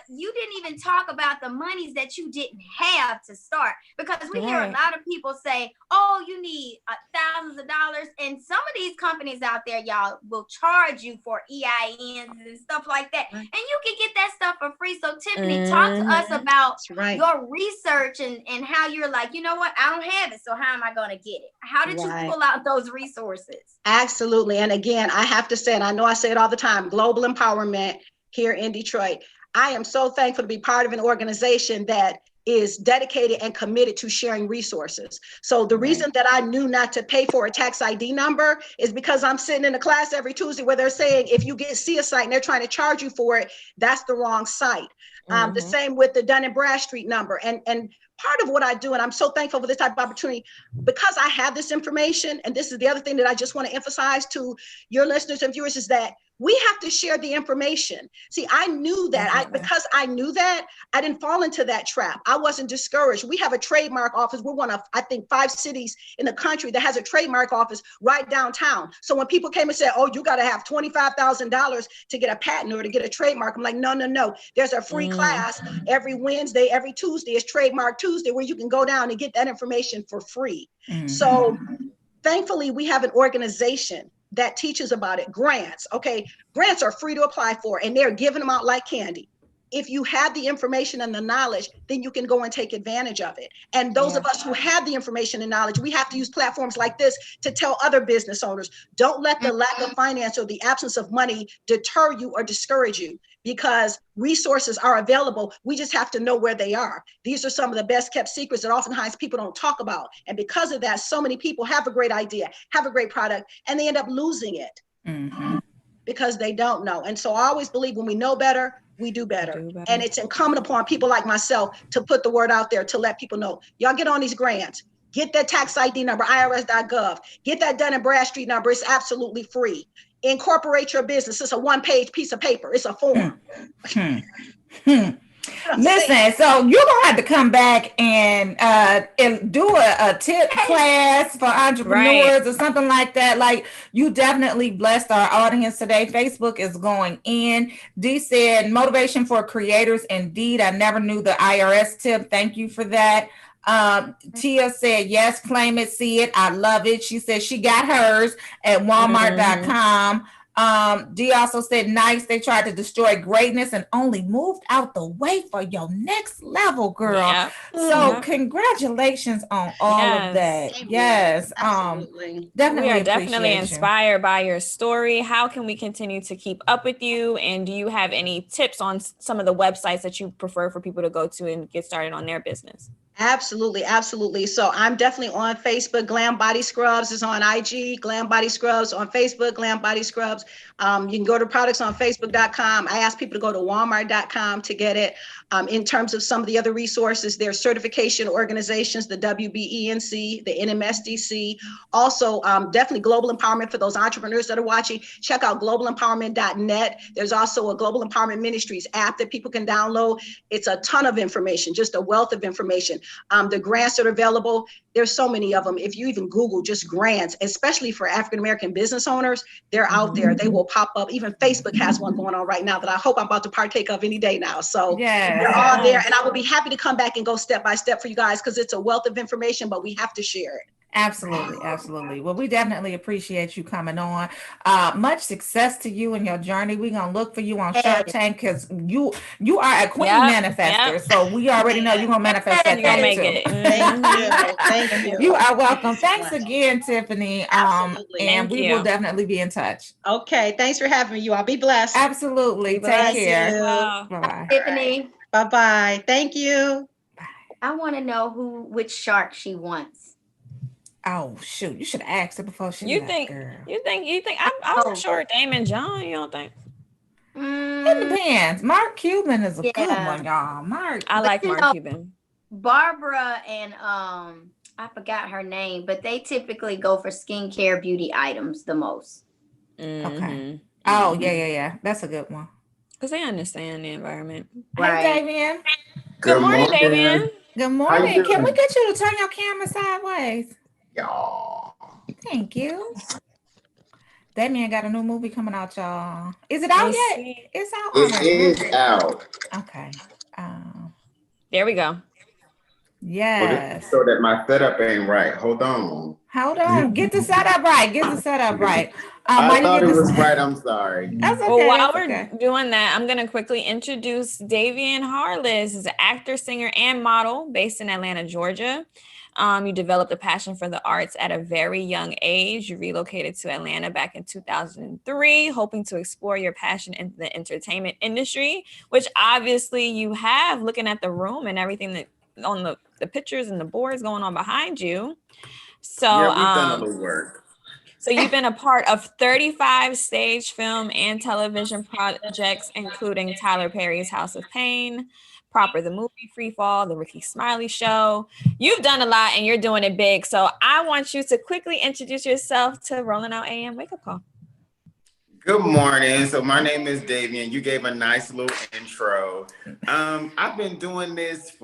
you didn't even talk about the monies that you didn't have to start, because we hear a lot of people say, oh, you need thousands of dollars, and some of these companies out there, y'all, will charge you for EINs and stuff like that, and you can get that stuff for free. So Tiffany, talk to us about your research and how you're like, you know what, I don't have it, so how am I going to get it? How did you pull out those resources? Absolutely. And again, I have to say, and I know I say it all the time, global empowerment here in Detroit. I am so thankful to be part of an organization that is dedicated and committed to sharing resources. So the reason that I knew not to pay for a tax ID number is because I'm sitting in a class every Tuesday where they're saying, if you see a site and they're trying to charge you for it, that's the wrong site. The same with the Dun and Bradstreet number. And part of what I do, and I'm so thankful for this type of opportunity, because I have this information, and this is the other thing that I just want to emphasize to your listeners and viewers, is that we have to share the information. See, I knew that. Because I knew that, I didn't fall into that trap. I wasn't discouraged. We have a trademark office. We're one of, I think, 5 cities in the country that has a trademark office right downtown. So when people came and said, oh, you got to have $25,000 to get a patent or to get a trademark, I'm like, no. There's a free class every Wednesday, every Tuesday. It's Trademark Tuesday, where you can go down and get that information for free. So thankfully, we have an organization that teaches about it. Grants. Okay, grants are free to apply for, and they're giving them out like candy. if you have the information and the knowledge, then you can go and take advantage of it. And those of us who have the information and knowledge, we have to use platforms like this to tell other business owners, don't let the lack of finance or the absence of money deter you or discourage you, because resources are available. We just have to know where they are. These are some of the best kept secrets that oftentimes people don't talk about. And because of that, so many people have a great idea, have a great product, and they end up losing it because they don't know. And so I always believe when we know better, we do better. And it's incumbent upon people like myself to put the word out there to let people know. Y'all get on these grants. Get that tax ID number, irs.gov. Get that Dun and Bradstreet number. It's absolutely free. Incorporate your business. It's a one-page piece of paper. It's a form. Listen, so you're gonna have to come back and do a tip class for entrepreneurs or something like that. Like, you definitely blessed our audience today. Facebook is going in. Dee said, motivation for creators. Indeed, I never knew the IRS tip. Thank you for that. Tia said, yes, claim it, see it. I love it. She said she got hers at walmart.com. Dee also said, nice. They tried to destroy greatness and only moved out the way for your next level, girl. So congratulations on all of that. Yes. Absolutely. We are definitely inspired by your story. How can we continue to keep up with you? And do you have any tips on some of the websites that you prefer for people to go to and get started on their business? Absolutely, absolutely. So I'm definitely on Facebook. Glam Body Scrubs is on IG. Glam Body Scrubs on Facebook. Glam Body Scrubs. You can go to products on Facebook.com. I ask people to go to Walmart.com to get it. In terms of some of the other resources, there's certification organizations, the WBENC, the NMSDC. Also, definitely global empowerment for those entrepreneurs that are watching. Check out globalempowerment.net. There's also a Global Empowerment Ministries app that people can download. It's a ton of information, just a wealth of information. The grants that are available, there's so many of them. If you even Google just grants, especially for African-American business owners, they're out there. They will pop up. Even Facebook has one going on right now that I hope I'm about to partake of any day now. So they're all there. And I will be happy to come back and go step by step for you guys, because it's a wealth of information, but we have to share it. Absolutely, absolutely. Well, we definitely appreciate you coming on. Much success to you in your journey. We're gonna look for you on Shark Tank, because you are a queen manifester. So we already know you're gonna manifest that. You're gonna make it. Thank you. You are welcome. Thanks again, Tiffany. And we will definitely be in touch. Okay, thanks for having me. You all be blessed. Absolutely. Take care. Bye-bye. Tiffany. Bye-bye. Thank you. I want to know which shark she wants. Oh shoot! You should have asked her before she. You think? I'm sure Damon John. You don't think? It depends. Mark Cuban is a good one, y'all. I like Mark Cuban. Barbara and I forgot her name, but they typically go for skincare beauty items the most. Okay. Oh yeah. That's a good one. Because they understand the environment. Right. Hey, Davian. Good morning, Davian. Good morning. Can we get you to turn your camera sideways? Y'all. Thank you. Damien got a new movie coming out, y'all. Is it out yet? It's out. It is out. Okay. There we go. Yes. So that my setup ain't right. Hold on. Get the setup right. I thought it was right. I'm sorry. That's okay. Well, while we're doing that, I'm going to quickly introduce Davian Harless. He's an actor, singer, and model based in Atlanta, Georgia. You developed a passion for the arts at a very young age. You relocated to Atlanta back in 2003, hoping to explore your passion in the entertainment industry, which obviously you have, looking at the room and everything that on the pictures and the boards going on behind you. So yeah, we've done a little work. So you've been a part of 35 stage, film, and television projects, including Tyler Perry's House of Pain, Proper the Movie, Free Fall, The Ricky Smiley Show. You've done a lot and you're doing it big. So I want you to quickly introduce yourself to Rolling Out AM Wake Up Call. Good morning. So my name is Davian. You gave a nice little intro. I've been doing this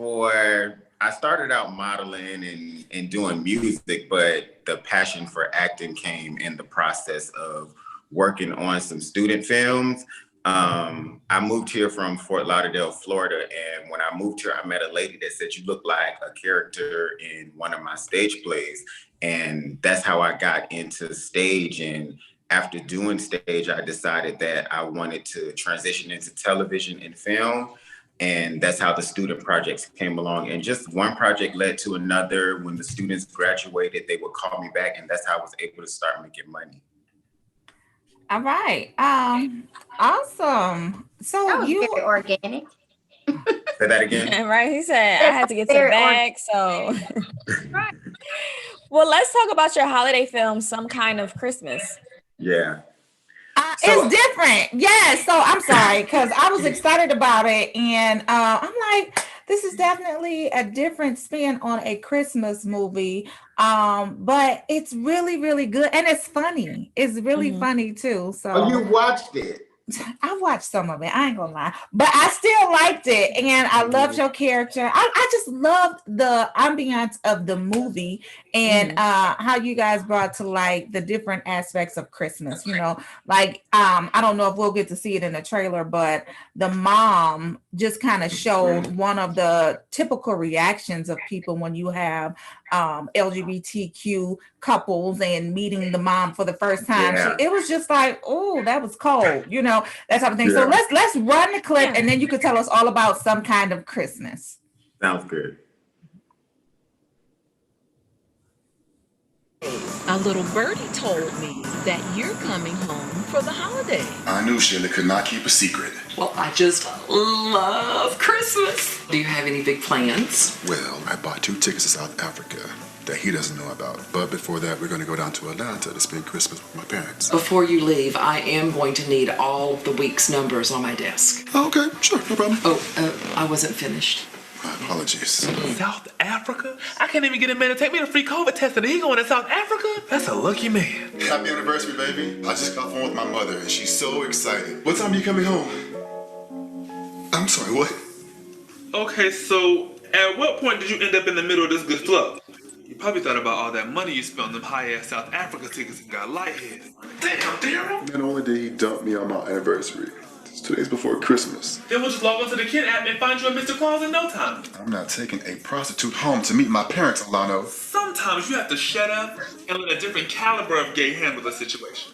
I started out modeling and doing music, but the passion for acting came in the process of working on some student films. I moved here from Fort Lauderdale, Florida. And when I moved here, I met a lady that said, you look like a character in one of my stage plays. And that's how I got into stage. And after doing stage, I decided that I wanted to transition into television and film. And that's how the student projects came along. And just one project led to another. When the students graduated, they would call me back, and that's how I was able to start making money. All right. Awesome. So That was you very organic. Say that again. Right. He said, I had to get to the bag. So, Right. well, let's talk about your holiday film, Some Kind of Christmas. Yeah. it's different. Yes. So I'm sorry, because I was excited about it. And I'm like, this is definitely a different spin on a Christmas movie. But it's really, really good. And it's funny. It's really funny too. So Oh, you watched it? I watched some of it. I ain't gonna lie, but I still liked it, and I loved your character. I just loved the ambiance of the movie and how you guys brought to like the different aspects of Christmas. You know, like I don't know if we'll get to see it in the trailer, but the mom just kind of showed one of the typical reactions of people when you have LGBTQ couples and meeting the mom for the first time. Yeah. It was just like, oh, that was cold, you know, that type of thing. So let's run the clip, and then you could tell us all about Some Kind of Christmas. Sounds good. A little birdie told me that you're coming home for the holiday. I knew Shirley could not keep a secret. Well, I just love Christmas. Do you have any big plans? Well, I bought 2 tickets to South Africa that he doesn't know about. But before that, we're going to go down to Atlanta to spend Christmas with my parents. Before you leave, I am going to need all of the week's numbers on my desk. Oh, okay, sure, no problem. Oh, I wasn't finished. My apologies. South Africa? I can't even get a man to take me to free COVID test, and he going to South Africa? That's a lucky man. Happy anniversary, baby. I just got off the phone with my mother, and she's so excited. What time are you coming home? I'm sorry, what? Okay, so at what point did you end up in the middle of this good flow? You probably thought about all that money you spent on them high-ass South Africa tickets and got lightheaded. Damn, Daryl! Not only did he dump me on my anniversary, it's 2 days before Christmas. Then we'll just log onto the Kid app and find you a Mr. Claus in no time. I'm not taking a prostitute home to meet my parents, Alano. Sometimes you have to shut up and let a different caliber of gay handle the situation.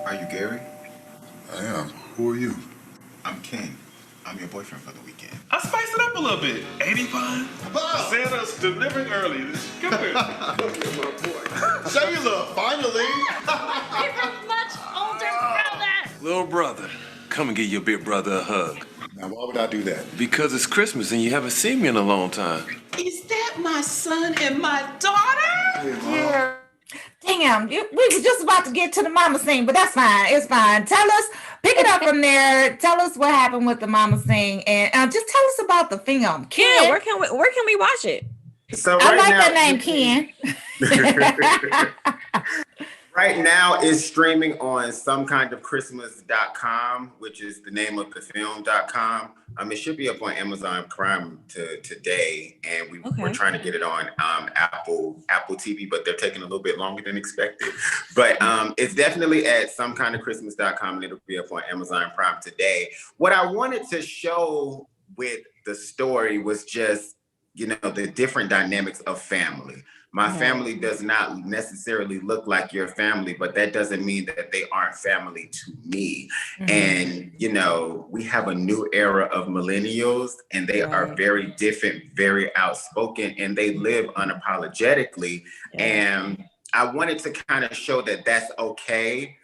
Are you Gary? I am. Who are you? I'm Ken. I'm your boyfriend for the weekend. I spiced it up a little bit. Ain't he fine? Oh. Santa's delivering early. Come here. Okay, my boy. Shayla, finally. You're a much older brother. Little brother, come and give your big brother a hug. Now, why would I do that? Because it's Christmas and you haven't seen me in a long time. Is that my son and my daughter? Hey, Mom. Yeah. Damn, we were just about to get to the mama scene, but that's fine. It's fine. Tell us, pick it up from there. Tell us what happened with the mama scene, and just tell us about the film. Ken, Yeah, where can we watch it? So I right like now, that name, Ken. Right now, it's streaming on somekindofchristmas.com, which is the name of the film.com. It should be up on Amazon Prime today, and we're trying to get it on Apple TV, but they're taking a little bit longer than expected. But it's definitely at somekindofchristmas.com, and it'll be up on Amazon Prime today. What I wanted to show with the story was just, the different dynamics of family. My family does not necessarily look like your family, but that doesn't mean that they aren't family to me. And, we have a new era of millennials, and they are very different, very outspoken, and they live unapologetically. And I wanted to kind of show that that's okay.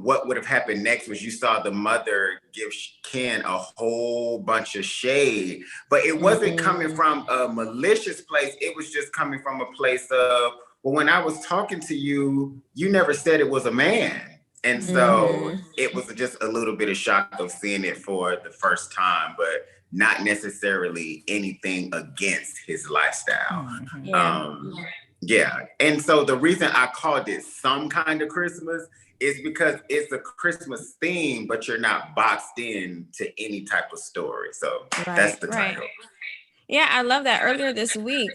What would have happened next was you saw the mother give Ken a whole bunch of shade, but it wasn't coming from a malicious place. It was just coming from a place of, well, when I was talking to you, you never said it was a man. And so it was just a little bit of shock of seeing it for the first time, but not necessarily anything against his lifestyle. And so the reason I called it Some Kind of Christmas is because it's a Christmas theme, but you're not boxed in to any type of story. So that's the title. Yeah, I love that. Earlier this week,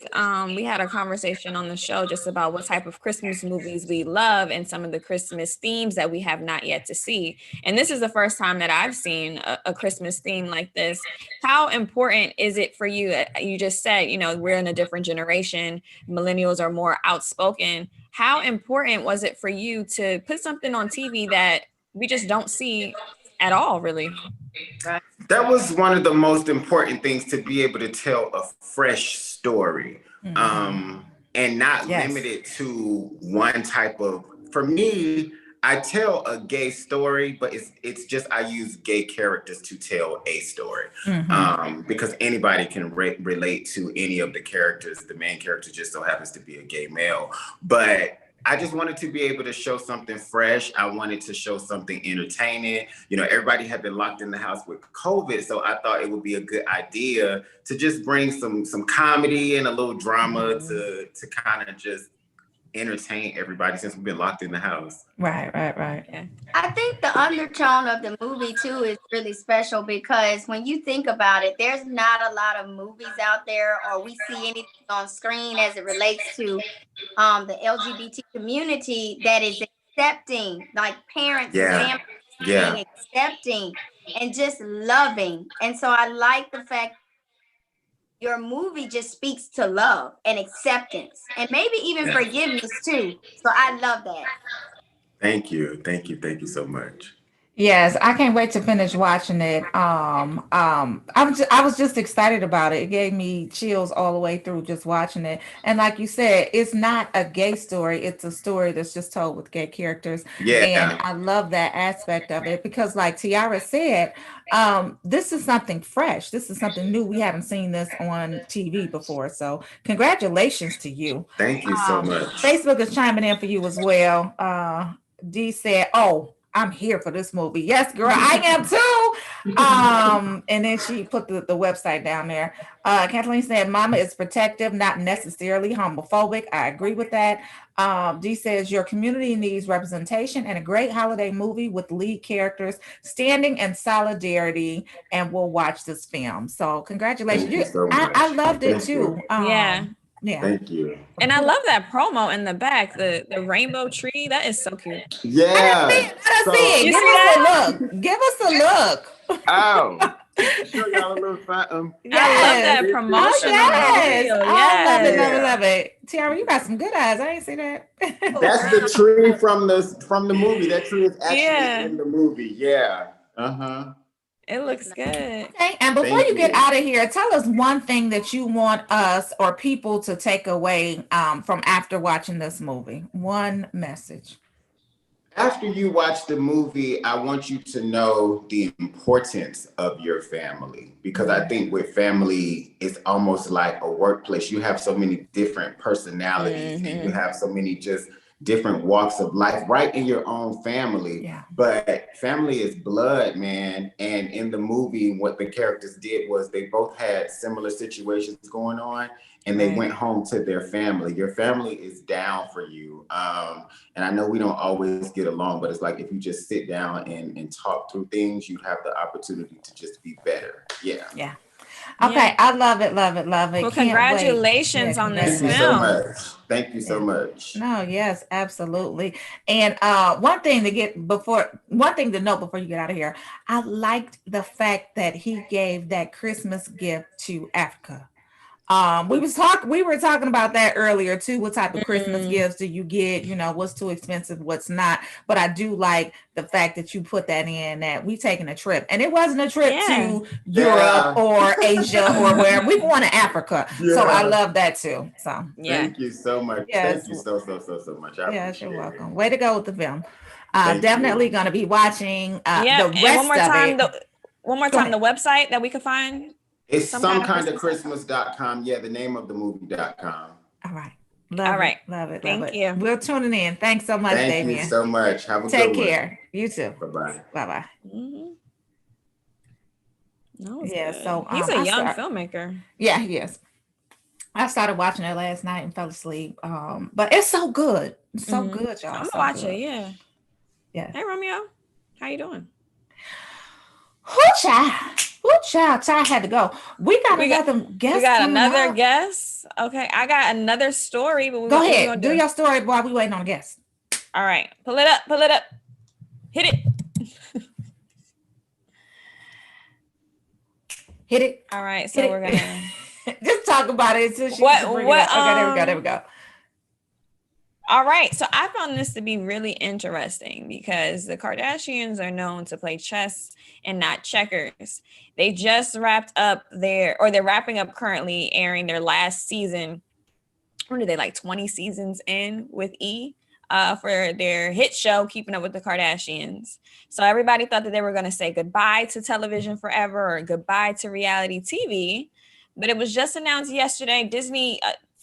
we had a conversation on the show just about what type of Christmas movies we love and some of the Christmas themes that we have not yet to see. And this is the first time that I've seen a Christmas theme like this. How important is it for you? You just said, we're in a different generation. Millennials are more outspoken. How important was it for you to put something on TV that we just don't see at all, really. That was one of the most important things, to be able to tell a fresh story. And not limited to one type of, for me, I tell a gay story, but it's just I use gay characters to tell a story. Because anybody can relate to any of the characters. The main character just so happens to be a gay male. But I just wanted to be able to show something fresh. I wanted to show something entertaining. You know, everybody had been locked in the house with COVID, so I thought it would be a good idea to just bring some comedy and a little drama to kind of just entertain everybody since we've been locked in the house. Right. Yeah. I think the undertone of the movie too is really special because when you think about it, there's not a lot of movies out there or we see anything on screen as it relates to the LGBT community that is accepting, like parents and families being accepting and just loving. And so I like the fact your movie just speaks to love and acceptance and maybe even forgiveness too. So I love that. Thank you so much. Yes, I can't wait to finish watching it. I was just excited about it. It gave me chills all the way through just watching it. And like you said, it's not a gay story. It's a story that's just told with gay characters. And I love that aspect of it because like Tiara said, this is something fresh. This is something new. We haven't seen this on TV before. So congratulations to you. Thank you so much. Facebook is chiming in for you as well. D said, "Oh, I'm here for this movie." Yes, girl, I am too. And then she put the website down there. Kathleen said, "Mama is protective, not necessarily homophobic." I agree with that. D says, "Your community needs representation and a great holiday movie with lead characters standing in solidarity, and we'll watch this film." So congratulations. Thank you so much. I loved it too. Yeah. Thank you. And I love that promo in the back, the rainbow tree. That is so cute. Yeah. I see it. Give us a look. Oh. Show y'all a little something. I love that promotion. I love it. Tiara, you got some good eyes. I ain't see that. That's the tree from the movie. That tree is actually in the movie. Yeah. It looks good. Okay, and before you get out of here, tell us one thing that you want us or people to take away from after watching this movie. One message. After you watch the movie, I want you to know the importance of your family, because I think with family, it's almost like a workplace. You have so many different personalities and you have so many just different walks of life right in your own family. But family is blood, man. And in the movie, what the characters did was they both had similar situations going on and they went home to their family. Your family is down for you. And I know we don't always get along, but it's like if you just sit down and talk through things, you have the opportunity to just be better. Yeah. Okay, I love it. Well, congratulations on this film. Thank you so much. Thank you so much. No, yes, absolutely. And one thing to note before you get out of here, I liked the fact that he gave that Christmas gift to Africa. We were talking about that earlier too. What type of Christmas gifts do you get? You know, what's too expensive, what's not. But I do like the fact that you put that in, that we taking a trip, and it wasn't a trip to Europe or Asia or wherever. We going to Africa. So I love that too. So thank you so much. Thank you so much. Yes, you're welcome. Way to go with the film. Definitely going to be watching the rest one more time, of it. One more time, the website that we could find. It's somekindofchristmas.com. Yeah, the name of the movie.com. All right. Love it. Thank you. We're tuning in. Thanks so much, Damien. Thank you so much. Have a good one. Take care. You too. Bye-bye. Bye-bye. So he's a young filmmaker. Yeah, he is. I started watching it last night and fell asleep. But it's so good. It's so good, y'all. I'm gonna watch it, yeah. Hey, Romeo. How you doing? Child had to go. We got another guest. We got another guest. Okay, I got another story. But go ahead. Do your story while we waiting on a guest. All right. Pull it up. Hit it. Hit it. All right. So we're going to just talk about it until she What? Okay, there we go. All right. So I found this to be really interesting because the Kardashians are known to play chess and not checkers. They just wrapped up they're wrapping up currently airing their last season. What are they, like 20 seasons in with E? For their hit show, Keeping Up with the Kardashians. So everybody thought that they were going to say goodbye to television forever or goodbye to reality TV. But it was just announced yesterday. Disney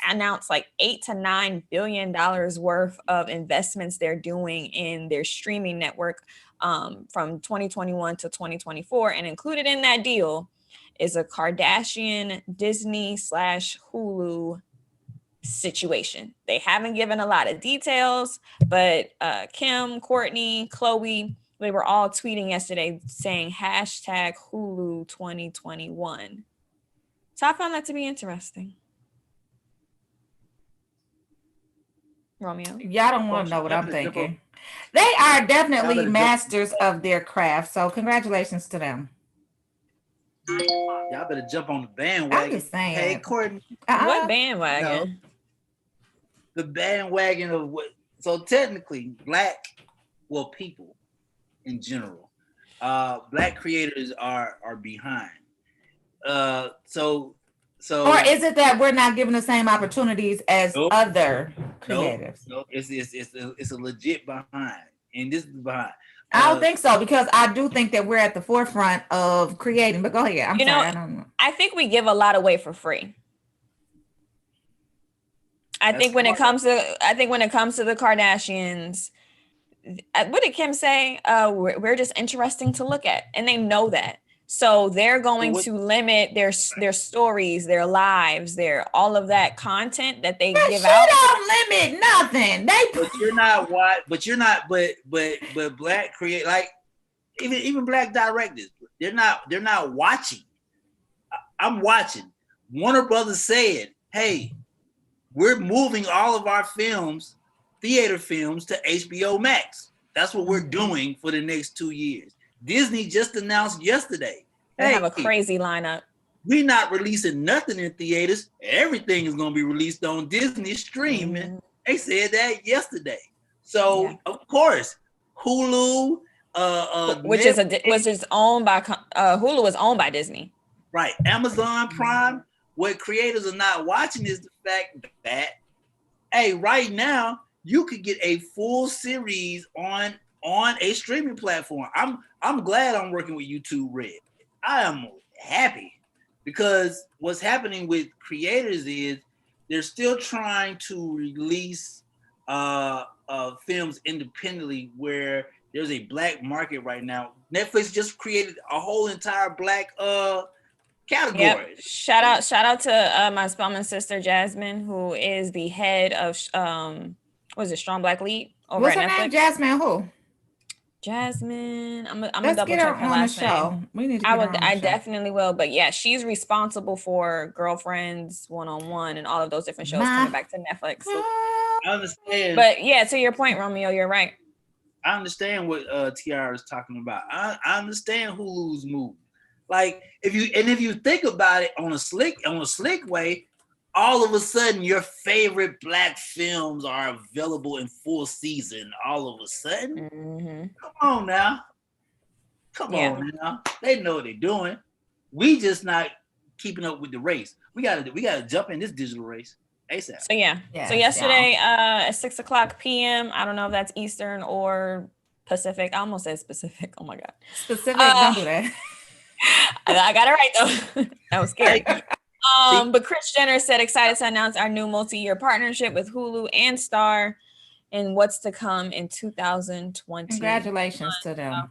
announced like $8 to $9 billion worth of investments they're doing in their streaming network from 2021 to 2024. And included in that deal is a Kardashian Disney / Hulu situation. They haven't given a lot of details, but Kim, Courtney, Chloe, they were all tweeting yesterday saying hashtag Hulu 2021. So I found that to be interesting. Romeo? Y'all don't want to know what I'm thinking. They are definitely masters of their craft. So congratulations to them. Y'all better jump on the bandwagon. I'm just saying. Hey, Courtney. What bandwagon? No. The bandwagon of what? So technically, people in general, black creators are behind. So. Or is it that we're not given the same opportunities as other creatives? No, it's a legit behind, and this is behind. I don't think so, because I do think that we're at the forefront of creating. But go ahead. I'm sorry. I don't know. I think we give a lot away for free. I think when it comes to the Kardashians, what did Kim say? We're just interesting to look at, and they know that. So they're going to limit their stories, their lives, their all of that content that they give out. Don't limit nothing. But you're not what. But you're not. But black create, like even black directors. They're not watching. I'm watching. Warner Brothers said, "Hey, we're moving all of our films, theater films, to HBO Max. That's what we're doing for the next 2 years." Disney just announced yesterday, they have a crazy lineup. We're not releasing nothing in theaters. Everything is going to be released on Disney streaming. Mm-hmm. They said that yesterday. So of course, Hulu, which is owned by Hulu is owned by Disney. Right. Amazon Prime. What creators are not watching is the fact that, hey, right now you could get a full series on a streaming platform. I'm glad I'm working with YouTube Red. I am happy because what's happening with creators is they're still trying to release films independently where there's a black market right now. Netflix just created a whole entire black category. Yep. Shout out to my Spelman sister Jasmine, who is the head of Strong Black Lead over What's at her Netflix. name? Jasmine who? Jasmine, I'm gonna Let's double get check her her on last the show. name. We need to get her on the I show. definitely will. But yeah, she's responsible for Girlfriends, One-on-One, and all of those different shows coming back to Netflix. I understand. But yeah, to your point, Romeo, you're right. I understand what TR is talking about. I understand Hulu's move. Like if you think about it on a slick way, all of a sudden your favorite black films are available in full season. All of a sudden, Come on now. They know what they're doing. We just not keeping up with the race. We gotta jump in this digital race ASAP. So so yesterday at 6:00 p.m. I don't know if that's Eastern or Pacific. I almost said Pacific. Oh my god. Pacific, don't do that. I got it right though. That was scary. But Kris Jenner said excited to announce our new multi-year partnership with Hulu and Star and what's to come in 2020. Congratulations to them.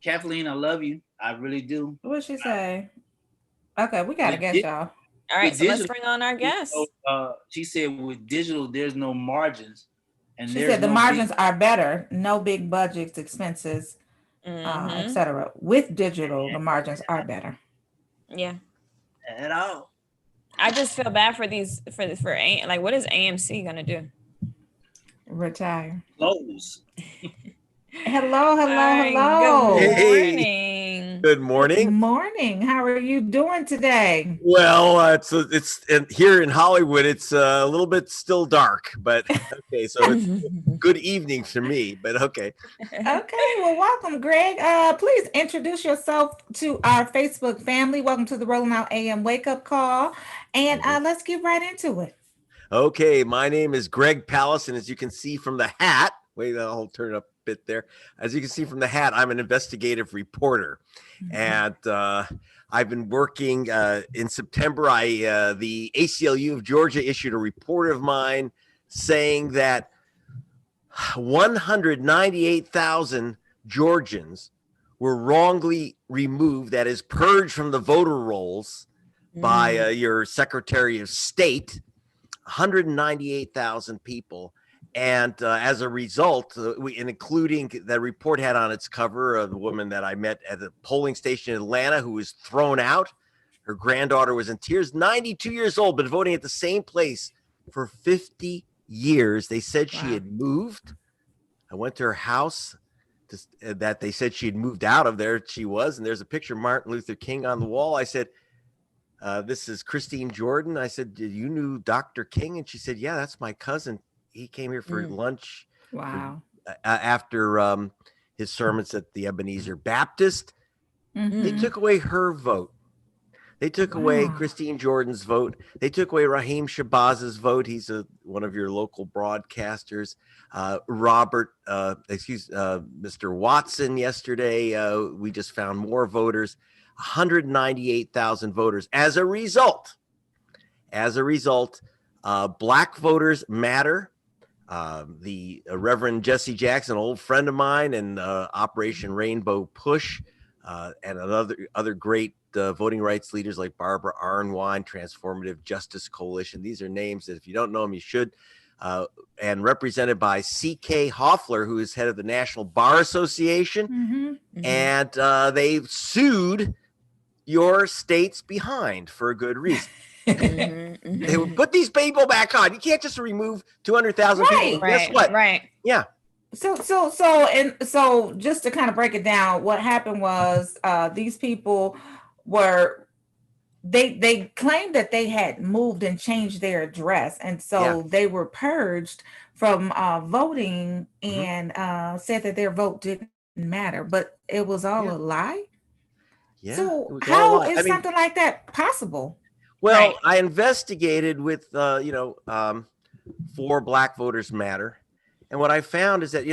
Kathleen, I love you. I really do. What'd she say? Okay, we got to guess, y'all. All right, so let's bring on our guest. She said with digital, there's no margins. And she said the margins are better. No big budgets, expenses, etc. With digital, the margins are better. Yeah. At all. I just feel bad for like what is AMC gonna do? Retire. Close. Hello. Good morning. Good Good morning. morning. How are you doing today? Well, it's here in Hollywood. It's a little bit still dark, but okay. So it's good evening for me. But okay. Okay, well, welcome, Greg. Please introduce yourself to our Facebook family. Welcome to the Rolling Out AM Wake Up Call, and let's get right into it. Okay, my name is Greg Pallas, and as you can see from the hat, wait, I'll turn it up a bit there. As you can see from the hat, I'm an investigative reporter, and I've been working. In September, the ACLU of Georgia issued a report of mine saying that 198,000 Georgians were wrongly removed, that is, purged from the voter rolls by your Secretary of State. 198,000 people. And as a result, including the report had on its cover the woman that I met at the polling station in Atlanta who was thrown out. Her granddaughter was in tears, 92 years old, been voting at the same place for 50 years. They said she had moved. I went to her house that they said she had moved out of there. She was, and there's a picture of Martin Luther King on the wall. I said, this is Christine Jordan. I said, you knew Dr. King? And she said, yeah, that's my cousin. He came here for lunch. Wow. After his sermons at the Ebenezer Baptist. They took away her vote. They took away Christine Jordan's vote. They took away Raheem Shabazz's vote. He's one of your local broadcasters. Mr. Watson yesterday. We just found more voters. 198,000 voters. As a result, Black voters matter. The Reverend Jesse Jackson, an old friend of mine, and Operation Rainbow Push, and other great voting rights leaders like Barbara Arnwine, Transformative Justice Coalition. These are names that if you don't know them, you should. And represented by C.K. Hoffler, who is head of the National Bar Association. And they've sued your states behind for a good reason. They would put these people back on. You can't just remove 200,000 people. Guess what? Right. Yeah. So just to kind of break it down, what happened was these people were they claimed that they had moved and changed their address, and so they were purged from voting and said that their vote didn't matter, but it was all a lie. Yeah. So how is something like that possible? Well, I investigated with, 4 Black Voters Matter. And what I found is that,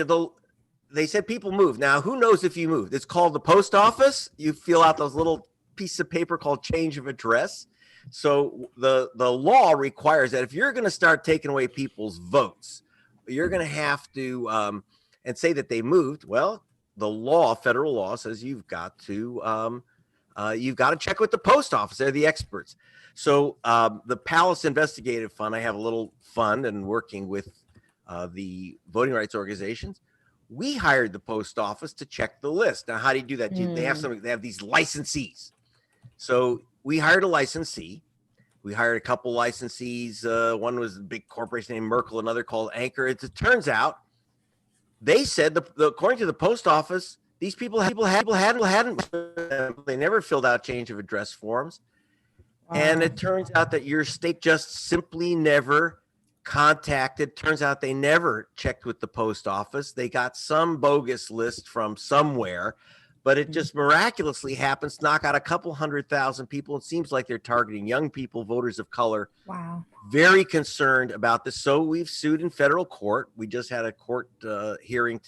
they said people move. Now, who knows if you moved? It's called the post office. You fill out those little pieces of paper called change of address. So the law requires that if you're going to start taking away people's votes, you're going to have to, and say that they moved. Well, the law, federal law, says you've got to check with the post office. They're the experts. So the Palace Investigative Fund, I have a little fund and working with the voting rights organizations. We hired the post office to check the list. Now, how do you do that? They have these licensees. So we hired a licensee. We hired a couple licensees. One was a big corporation named Merkel, another called Anchor. It turns out they said, according to the post office, these people hadn't. They never filled out change of address forms. Wow. And it turns out that your state just simply never contacted. Turns out they never checked with the post office. They got some bogus list from somewhere, but it just miraculously happens to knock out a couple 100,000 people. It seems like they're targeting young people, voters of color. Wow. Very concerned about this. So we've sued in federal court. We just had a court hearing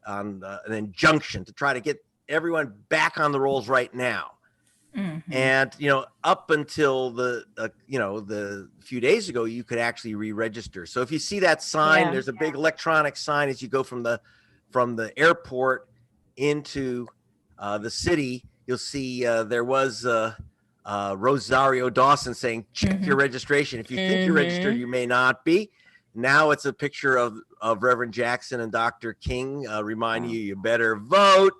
on an injunction to try to get everyone back on the rolls right now. And, up until the few days ago, you could actually re-register. So if you see that sign, there's a big electronic sign as you go from the airport into the city. You'll see there was Rosario Dawson saying, check your registration. If you think you're registered, you may not be. Now it's a picture of Reverend Jackson and Dr. King reminding you better vote.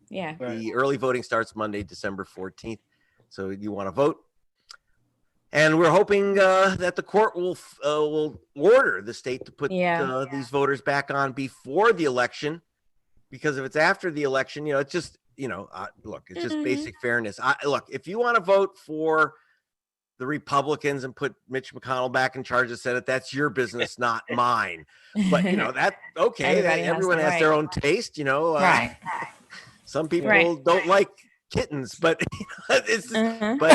Yeah. The early voting starts Monday, December 14th. So you want to vote. And we're hoping that the court will order the state to put these voters back on before the election, because if it's after the election, look, it's just Mhm. basic fairness. Look, if you want to vote for the Republicans and put Mitch McConnell back in charge of the Senate, that's your business, not mine. But that okay. Everybody has Everyone the has their right. own taste. Right. Some people Right. don't like kittens, but it's just, Mhm. but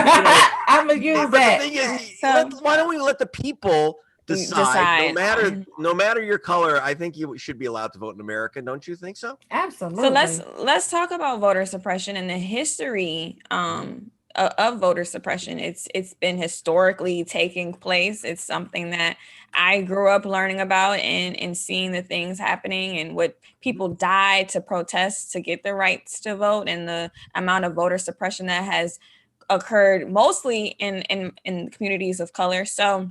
I'm gonna use but the that. thing is, So why don't we let the people decide? decide. No matter your color, I think you should be allowed to vote in America. Don't you think so? Absolutely. So let's talk about voter suppression and the history of voter suppression. It's been historically taking place. It's something that I grew up learning about and seeing the things happening and what people died to protest to get the rights to vote, and the amount of voter suppression that has occurred mostly in communities of color. So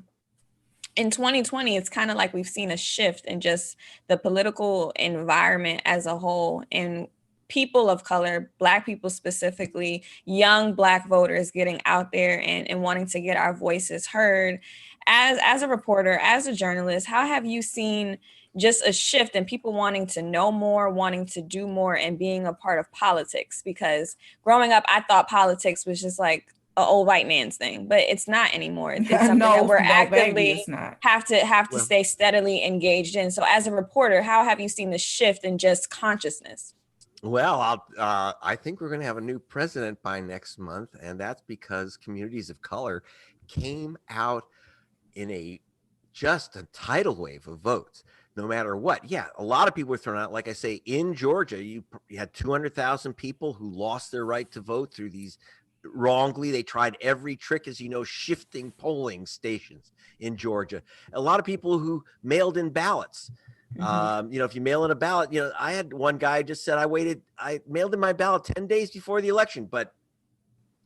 in 2020, it's kind of like we've seen a shift in just the political environment as a whole, and people of color, Black people specifically, young Black voters getting out there and wanting to get our voices heard. As a reporter, as a journalist, how have you seen just a shift in people wanting to know more, wanting to do more, and being a part of politics? Because growing up, I thought politics was just like an old white man's thing, but it's not anymore. It's something that we're no, baby, actively it's not. have to Well, stay steadily engaged in. So as a reporter, how have you seen the shift in just consciousness? Well, I think we're going to have a new president by next month, and that's because communities of color came out in just a tidal wave of votes, no matter what. Yeah, a lot of people were thrown out. Like I say, in Georgia, you had 200,000 people who lost their right to vote through these wrongly. They tried every trick, as you know, shifting polling stations in Georgia. A lot of people who mailed in ballots. If you mail in a ballot, I had one guy just said, I mailed in my ballot 10 days before the election, but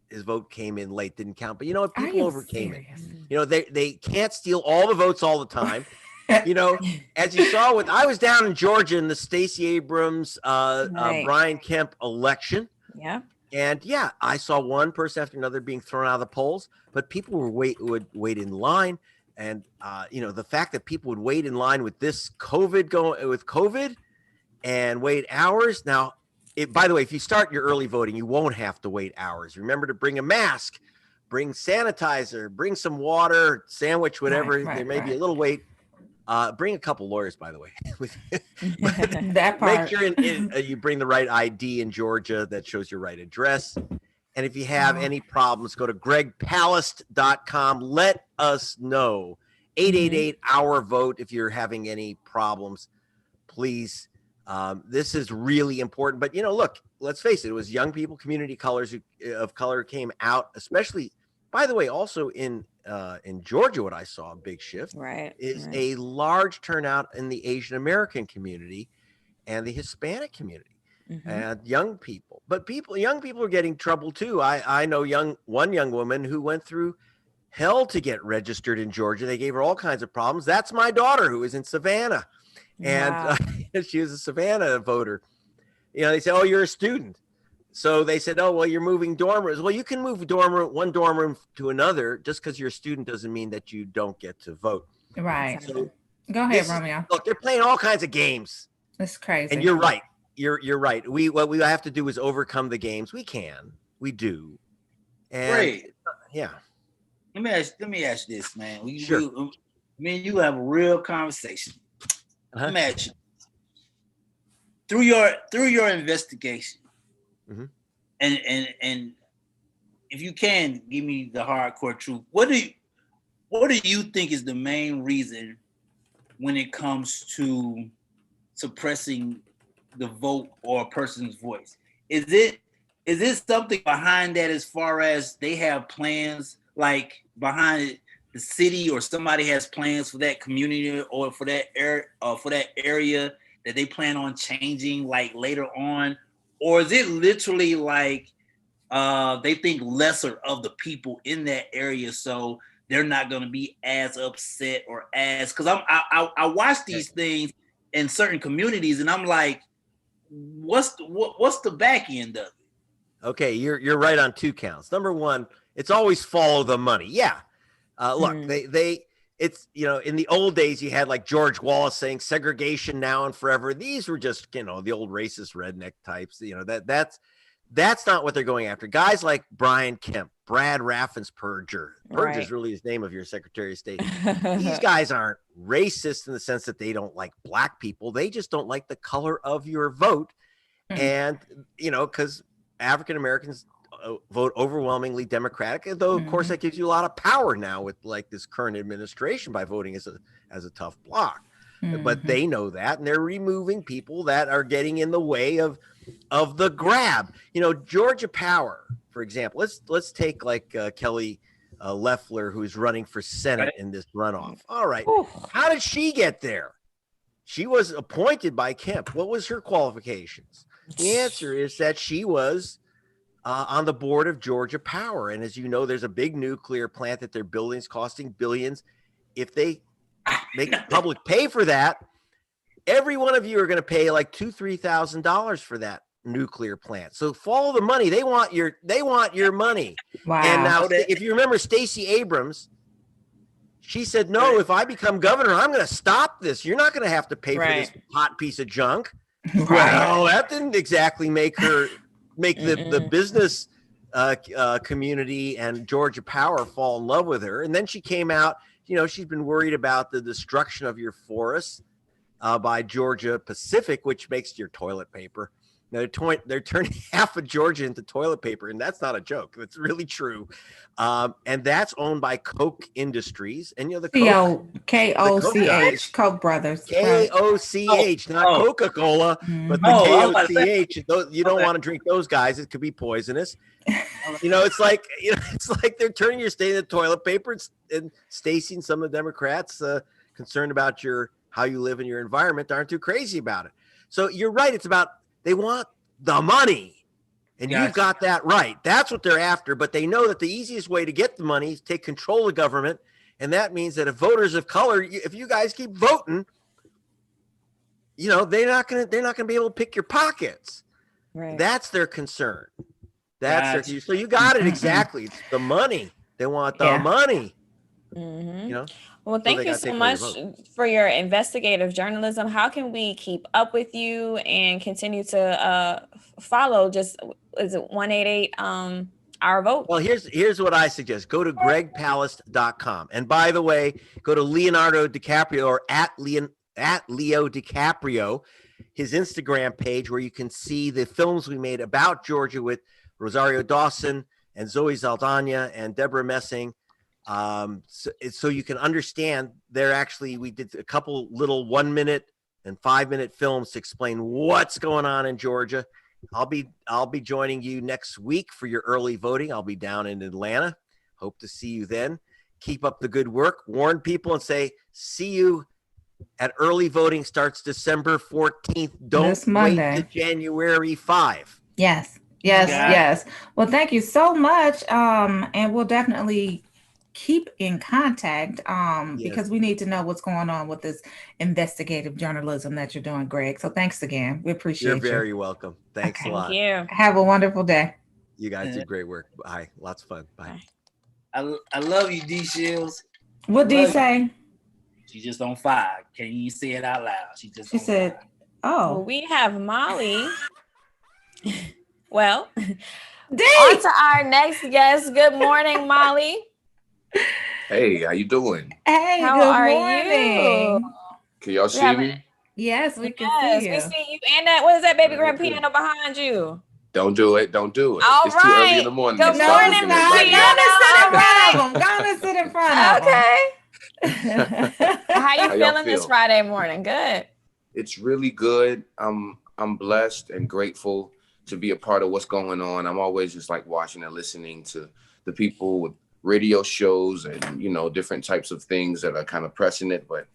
his vote came in late, didn't count. But Are people you overcame serious? it. They can't steal all the votes all the time. As you saw I was down in Georgia in the Stacey Abrams, Right. Brian Kemp election. Yeah. And yeah, I saw one person after another being thrown out of the polls, but people would wait in line. And, the fact that people would wait in line with COVID and wait hours. Now, by the way, if you start your early voting, you won't have to wait hours. Remember to bring a mask, bring sanitizer, bring some water, sandwich, whatever. Right, there may be a right. little wait. Bring a couple lawyers, by the way. That Make part. sure you bring the right ID in Georgia that shows your right address. And if you have any problems, go to gregpalast.com. Let us know. 888 our vote if you're having any problems, please. This is really important. But look, let's face it was young people, community of color came out, especially, by the way, also in Georgia. What I saw a big shift is a large turnout in the Asian American community and the Hispanic community. And young people, but young people are getting trouble too. I know one young woman who went through hell to get registered in Georgia. They gave her all kinds of problems. That's my daughter who is in Savannah, and she was a Savannah voter. They say, "Oh, you're a student," so they said, "Oh, well, you're moving dorm rooms." Well, you can move one dorm room to another. Just because you're a student doesn't mean that you don't get to vote. Right. So Go ahead, Romeo. look, they're playing all kinds of games. It's crazy. And you're right. You're right. What we have to do is overcome the games. We do. And Great. Yeah. Let me ask you this, man. Sure. Me and you have a real conversation. Uh-huh. Let me ask you. Through your investigation, and if you can give me the hardcore truth, what do you think is the main reason when it comes to suppressing the vote or a person's voice? Is it something behind that, as far as they have plans like behind the city, or somebody has plans for that community or for that area that they plan on changing like later on? Or is it literally like they think lesser of the people in that area, so they're not going to be as upset or as, because I watch these things in certain communities and I'm like, what's the back end of it? Okay, you're right on two counts. Number one, it's always follow the money. Yeah. Look, it's, in the old days, you had like George Wallace saying segregation now and forever. These were just, the old racist redneck types, That's not what they're going after. Guys like Brian Kemp, Brad Raffensperger. Perger's really his name of your Secretary of State. These guys aren't racist in the sense that they don't like black people. They just don't like the color of your vote. And, because African Americans vote overwhelmingly Democratic, though, of course, that gives you a lot of power now with like this current administration by voting as a tough bloc. But they know that, and they're removing people that are getting in the way of the grab. Georgia Power, for example. Let's take like Kelly Loeffler, who's running for Senate in this runoff. All right, how did she get there? She was appointed by Kemp. What was her qualifications? The answer is that she was on the board of Georgia Power, and as you know, there's a big nuclear plant that they're building. It's costing billions. If they make the public pay for that, every one of you are going to pay like $2,000-$3,000 for that nuclear plant. So follow the money. They want your money. Wow. And now, if you remember Stacey Abrams, she said, no, if I become governor, I'm going to stop this. You're not going to have to pay for this hot piece of junk. Well, that didn't exactly make the business community and Georgia Power fall in love with her. And then she came out, she's been worried about the destruction of your forests by Georgia Pacific, which makes your toilet paper. Now they're turning half of Georgia into toilet paper, and that's not a joke. It's really true. And that's owned by Koch Industries. And the Koch, Koch brothers. Koch, not Coca-Cola, but the Koch. You don't want to drink those guys. It could be poisonous. It's like they're turning your state into toilet paper. And Stacey and some of the Democrats concerned about how you live in your environment aren't too crazy about it. So you're right. It's about they want the money, and you've got that right. That's what they're after. But they know that the easiest way to get the money is take control of government, and that means that if voters of color, if you guys keep voting, they're not gonna be able to pick your pockets. Right. That's their concern. So you got it exactly. It's the money. They want the money. Well, thank you so much for your investigative journalism. How can we keep up with you and continue to follow? Is it 188 Our Vote? Well, here's what I suggest. Go to gregpalast.com. And by the way, go to Leonardo DiCaprio or at Leo DiCaprio, his Instagram page, where you can see the films we made about Georgia with Rosario Dawson and Zoe Saldana and Deborah Messing. So you can understand we did a couple little 1 minute and 5 minute films to explain what's going on in Georgia. I'll be joining you next week for your early voting. I'll be down in Atlanta. Hope to see you then. Keep up the good work. Warn people and say, see you at early voting starts December 14th. Don't wait to January 5. Yes. Well, thank you so much. And we'll definitely keep in contact because we need to know what's going on with this investigative journalism that you're doing, Greg. So thanks again. We appreciate you. You're very welcome. Thanks a lot. Thank you. Have a wonderful day. You guys do great work. Bye. Lots of fun. Bye. I love you, D Shields. What D say? She just on fire. Can't even say it out loud. She said, "Oh, well, we have Molly." Well, on to our next guest. Good morning, Molly. Hey, how you doing? Hey, how are you? Can y'all see me? Yes, we can see you. We see you. And what is that baby grand piano behind you? Don't do it. Don't do it. All it's right. too early in the morning. Good morning, Molly. Gonna sit in front of them. Okay. How you feeling this Friday morning? Good. It's really good. I'm blessed and grateful to be a part of what's going on. I'm always just like watching and listening to the people with radio shows and, different types of things that are kind of pressing it. But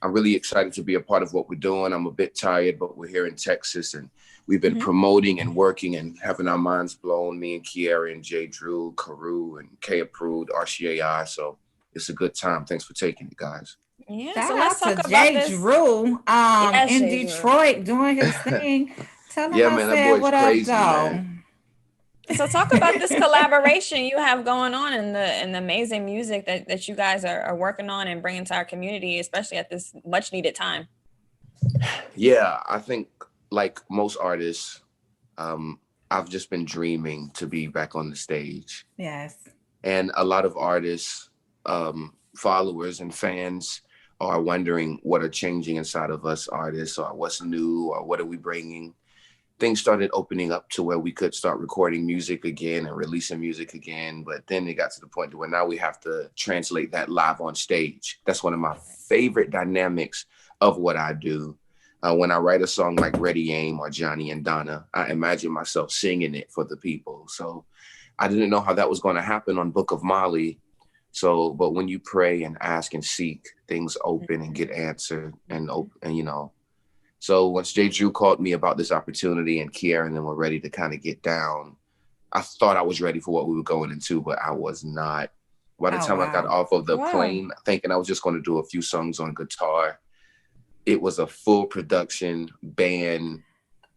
I'm really excited to be a part of what we're doing. I'm a bit tired, but we're here in Texas and we've been promoting and working and having our minds blown, me and Kiara and Jay Drew, Carew and Kay Approved, RCAI. So it's a good time. Thanks for taking it, guys. Yeah, shout so let's out talk to about Jay this. Drew in Detroit doing his thing. Tell him I said what up, though. So talk about this collaboration you have going on and the amazing music that you guys are working on and bringing to our community, especially at this much needed time. Yeah, I think like most artists, I've just been dreaming to be back on the stage. Yes. And a lot of artists, followers and fans are wondering what are changing inside of us artists, or what's new, or what are we bringing. Things started opening up to where we could start recording music again and releasing music again. But then it got to the point where now we have to translate that live on stage. That's one of my favorite dynamics of what I do. When I write a song like Ready Aim or Johnny and Donna, I imagine myself singing it for the people. So I didn't know how that was going to happen on Book of Molly. So, but when you pray and ask and seek, things open and get answered and you know. So once Jay Drew called me about this opportunity and Kiara and then were ready to kind of get down, I thought I was ready for what we were going into, but I was not. By the time I got off of the plane, thinking I was just going to do a few songs on guitar, it was a full production, band,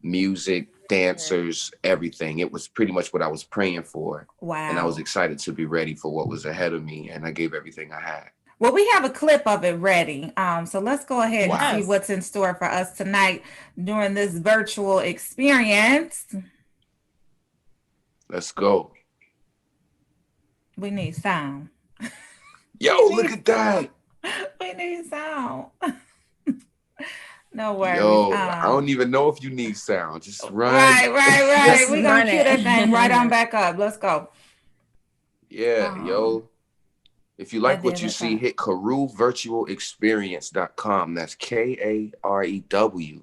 music, dancers, everything. It was pretty much what I was praying for. Wow. And I was excited to be ready for what was ahead of me. And I gave everything I had. Well, we have a clip of it ready. So let's go ahead and see what's in store for us tonight during this virtual experience. Let's go. We need sound. Yo, look at that. We need sound. No worries. Yo, I don't even know if you need sound. Just run. Right. We're going to cue that thing right on back up. Let's go. Yeah, yo. If you like what you see, hit karevirtualexperience.com. That's KAREW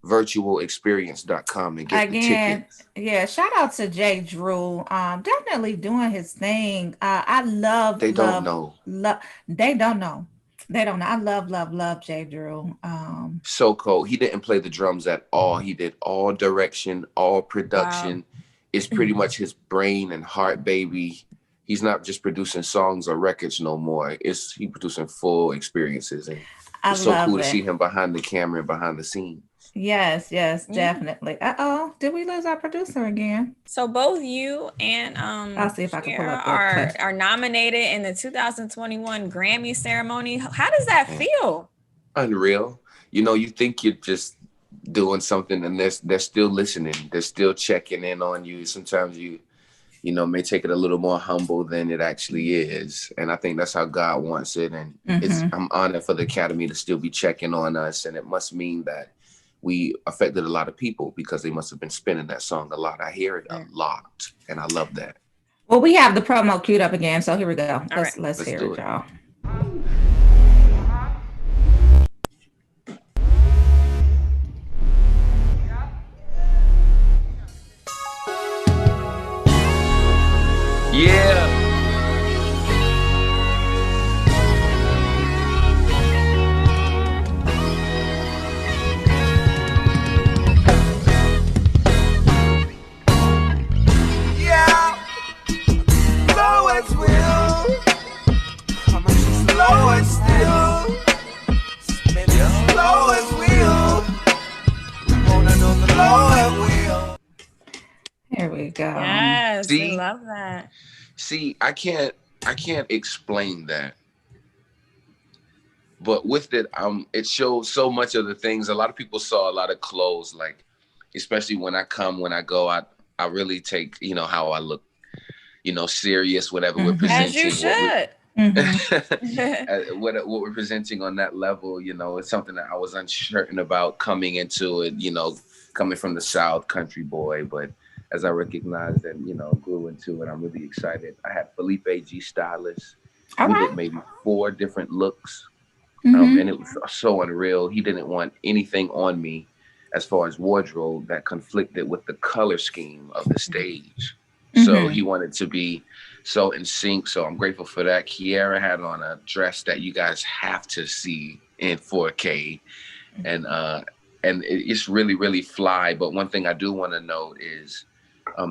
virtualexperience.com and get the tickets. Yeah, shout out to Jay Drew. Definitely doing his thing. I love They don't know. They don't know. I love Jay Drew. So cold. He didn't play the drums at all. He did all direction, all production. Wow. It's pretty much his brain and heart baby. He's not just producing songs or records no more. He's producing full experiences. And it's so cool to see him behind the camera and behind the scenes. Yes, definitely. Did we lose our producer again? So both you and I'll see if I can pull up are nominated in the 2021 Grammy ceremony. How does that feel? Unreal. You know, you think you're just doing something and they're still listening. They're still checking in on you. Sometimes you may take it a little more humble than it actually is. And I think that's how God wants it. And I'm honored for the Academy to still be checking on us. And it must mean that we affected a lot of people because they must have been spinning that song a lot. I hear it a lot, and I love that. Well, we have the promo queued up again, so here we go. Let's hear it, y'all. Yeah. There we go. Yes, I love that. See, I can't explain that. But with it, it shows so much of the things. A lot of people saw a lot of clothes, like, especially when I go, I really take, how I look, serious, whatever we're presenting. As you should. What we're presenting on that level, it's something that I was uncertain about coming into it, coming from the South, country boy, but as I recognized and, grew into it, I'm really excited. I had Felipe G. Stylist. We did maybe 4 different looks. And it was so unreal. He didn't want anything on me as far as wardrobe that conflicted with the color scheme of the stage. So he wanted to be so in sync. So I'm grateful for that. Kiara had on a dress that you guys have to see in 4K. And it's really, really fly. But one thing I do want to note is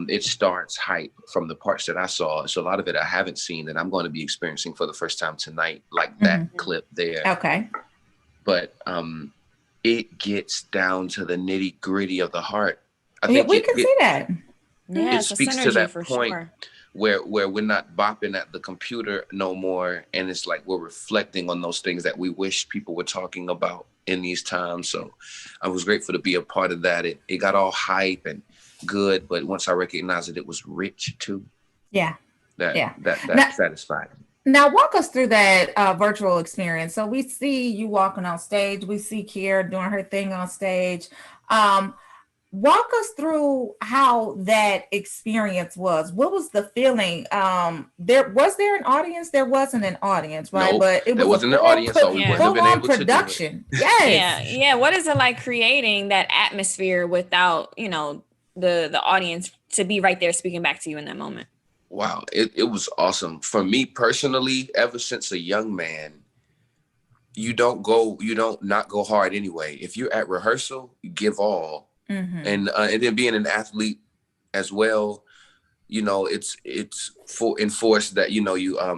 it starts hype from the parts that I saw. So a lot of it I haven't seen and I'm going to be experiencing for the first time tonight, like that clip there. Okay. But it gets down to the nitty gritty of the heart. I think we can see that. Yeah, it speaks to that point where we're not bopping at the computer no more. And it's like we're reflecting on those things that we wish people were talking about in these times. So I was grateful to be a part of that. It got all hype and good, but once I recognized that it was rich too, Yeah. that Yeah. that satisfied me. Now walk us through that virtual experience. So we see you walking on stage. We see Kiera doing her thing on stage. Walk us through how that experience was. What was the feeling? There an audience? There wasn't an audience, right? Nope, But it there was a wasn't an audience, so we wouldn't have full been on able to do it. production. Yes. Yeah. What is it like creating that atmosphere without, the audience to be right there speaking back to you in that moment? Wow, it was awesome. For me personally, ever since a young man, you don't not go hard anyway. If you're at rehearsal, you give all. Mm-hmm. And then being an athlete as well, it's enforced that you I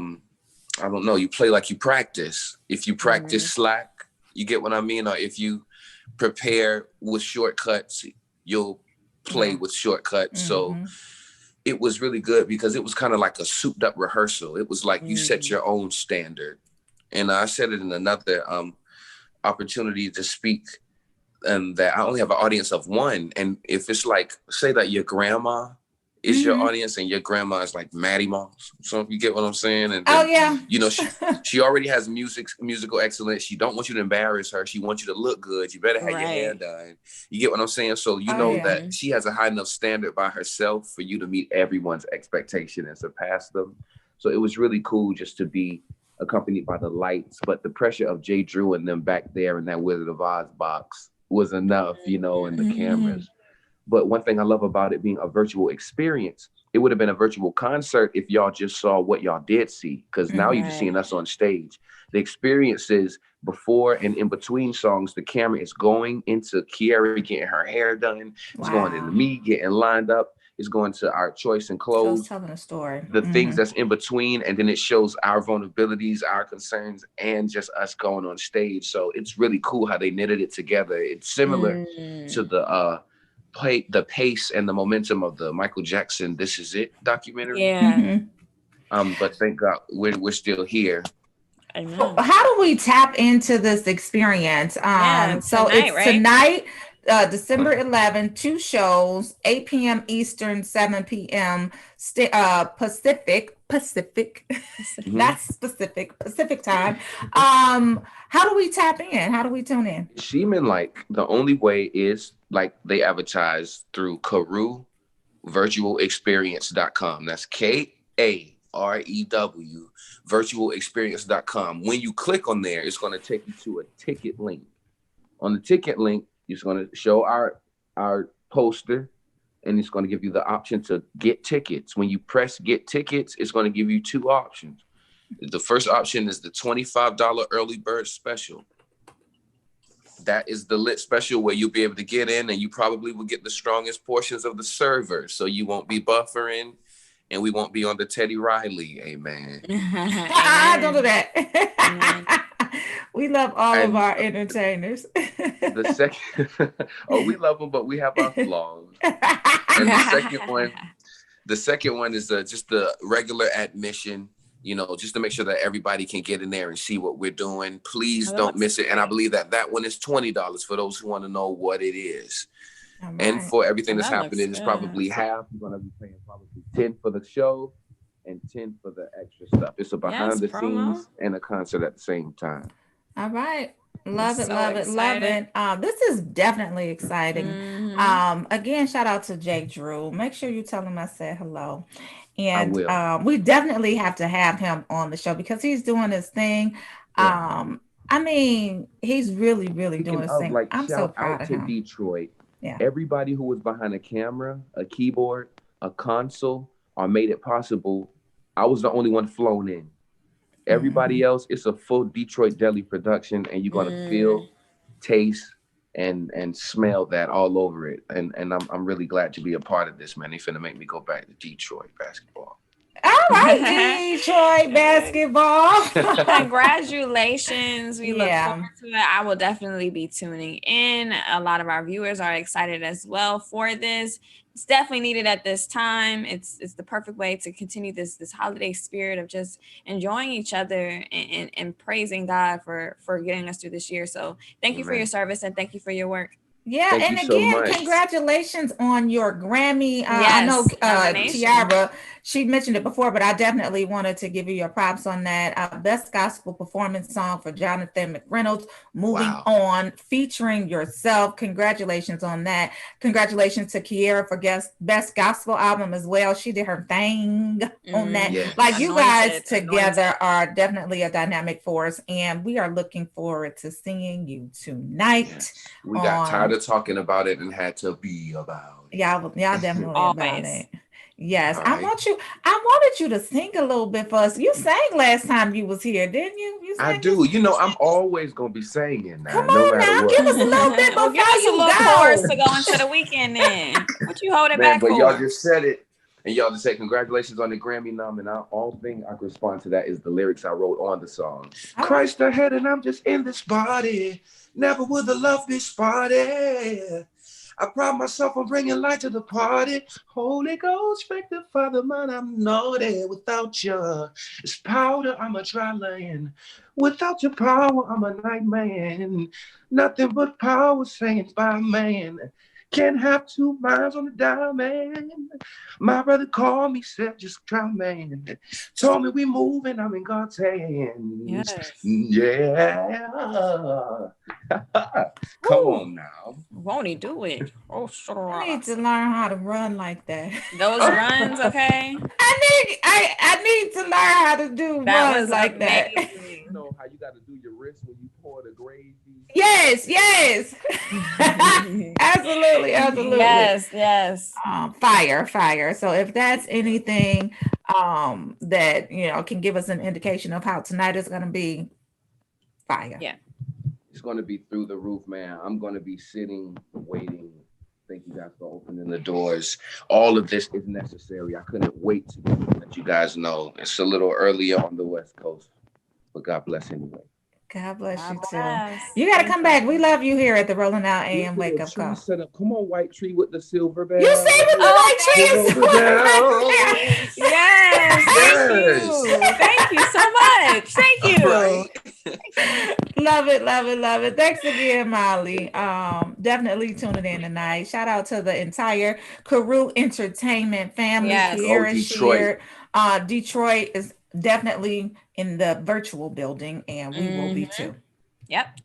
don't know, you play like you practice. If you practice slack, you get what I mean? Or if you prepare with shortcuts, you'll play with shortcuts. So it was really good because it was kind of like a souped up rehearsal. It was like you set your own standard. And I said it in another opportunity to speak, and that I only have an audience of one. And if it's like, say that your grandma is your audience and your grandma is like Maddie Moss. So you get what I'm saying? And then, she already has musical excellence. She don't want you to embarrass her. She wants you to look good. You better have your hair done. You get what I'm saying? So that she has a high enough standard by herself for you to meet everyone's expectation and surpass them. So it was really cool just to be accompanied by the lights, but the pressure of Jay Drew and them back there in that Wizard of Oz box was enough, and the cameras. But one thing I love about it being a virtual experience, it would have been a virtual concert if y'all just saw what y'all did see, because now you're just seeing us on stage. The experiences before and in between songs, the camera is going into Kiera getting her hair done. It's going into me getting lined up. It's going to our choice and clothes. So it's telling a story. The things that's in between, and then it shows our vulnerabilities, our concerns, and just us going on stage. So it's really cool how they knitted it together. It's similar to the pace and the momentum of the Michael Jackson "This Is It" documentary. Yeah. But thank God we're still here. I know. How do we tap into this experience? So tonight, it's right? tonight, December 11th, 2 shows, 8 p.m. Eastern, 7 p.m. Pacific, not specific, Pacific time. How do we tap in? How do we tune in? Sheeman, like, the only way is like they advertise through Karu virtualexperience.com. That's KAREW virtualexperience.com. When you click on there, it's going to take you to a ticket link. On the ticket link, it's going to show our poster, and it's going to give you the option to get tickets. When you press get tickets, it's going to give you 2 options. The first option is the $25 early bird special. That is the lit special where you'll be able to get in, and you probably will get the strongest portions of the server. So you won't be buffering, and we won't be on the Teddy Riley. Amen. Don't do that. We love all of our entertainers. The second, we love them, but we have our flaws. And the second one is just the regular admission, just to make sure that everybody can get in there and see what we're doing. Please don't miss it. And I believe that one is $20 for those who want to know what it is. Right. And for everything that's happening, it's probably half. You're going to be paying probably 10 for the show and 10 for the extra stuff. It's a behind the scenes and a concert at the same time. All right. Love it. This is definitely exciting. Again, shout out to Jay Drew. Make sure you tell him I said hello. And we definitely have to have him on the show because he's doing his thing. Yeah. I mean, he's really, really doing his thing. I'm so proud of him. Detroit. Yeah. Everybody who was behind a camera, a keyboard, a console, or made it possible, I was the only one flown in. Everybody else, it's a full Detroit deli production, and you're gonna feel, taste, and smell that all over it. And I'm really glad to be a part of this, man. They finna make me go back to Detroit basketball. All right, Detroit basketball. Congratulations. We look forward to it. I will definitely be tuning in. A lot of our viewers are excited as well for this. It's definitely needed at this time. It's the perfect way to continue this holiday spirit of just enjoying each other and praising God for getting us through this year. So thank you for your service and thank you for your work. Yeah, Thank you and so again, much. congratulations on your Grammy. I know Yes, nomination. Tiara, she mentioned it before, but I definitely wanted to give you your props on that. Best Gospel Performance Song for Jonathan McReynolds, Moving Wow. On, featuring yourself. Congratulations on that. Congratulations to Kiera for Best Gospel Album as well. She did her thing on that. Yes. Like, you guys Anointed. together are definitely a dynamic force, and we are looking forward to seeing you tonight. Yes. We got tired of talking about it and had to be about it. Y'all definitely about it. Yes, All I right. wanted you to sing a little bit for us. You sang last time you was here, didn't you? I do. You know, I'm always gonna be singing now. Come no on matter now, what. give us a little bit Well, before give us a you little go. chorus to go into the weekend then. What you holding Man, back but for? y'all just said it. And y'all just said congratulations on the Grammy nom, and all thing I can respond to that is the lyrics I wrote on the song. Christ ahead, and I'm just in this body. Never would the love be spotted. I pride myself on bringing light to the party. Holy Ghost, make the Father mine. I'm naughty without you. It's powder, I'm a dry land. Without your power, I'm a night man. Nothing but power saying by man. Can't have two minds on the diamond. My brother called me, said just try, man. Told me we moving, I'm in God's hands. Yes. Yeah. Come on now. Won't he do it? Oh, sure. I need to learn how to run like that. Those runs, okay? I need to learn how to do That runs was like that. You know how you got to do your wrist when you pour the gravy? Yes. Absolutely. Yes. Fire. So if that's anything that can give us an indication of how tonight is going to be, fire. Yeah. It's going to be through the roof, man. I'm going to be sitting, waiting. Thank you guys for opening the doors. All of this is necessary. I couldn't wait to let you guys know. It's a little earlier on the West Coast, but God bless anyway. God bless you too. You got to come back. We love you here at the Rolling Out AM Wake Up Call. Set up. Come on, white tree with the silver bell. You say with the white tree. Yes. Thank you so much. Thank you. Love it. Thanks again, Molly. Definitely tuning in tonight. Shout out to the entire Carew Entertainment family. Yes. Kiera Detroit. shared. Detroit is definitely in the virtual building, and we will be too. Yep.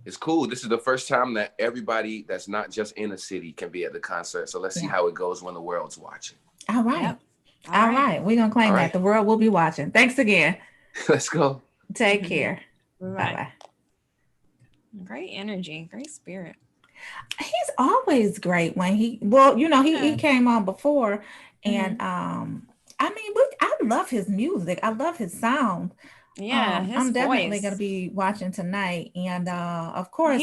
It's cool. This is the first time that everybody that's not just in a city can be at the concert. So let's see how it goes when the world's watching. All right. Yep. All right. We're going to claim that. The world will be watching. Thanks again. Let's go. Take care. Bye-bye. Great energy. Great spirit. He's always great when he came on before, and I love his music. I love his sound. Yeah, I'm definitely going to be watching tonight, and of course,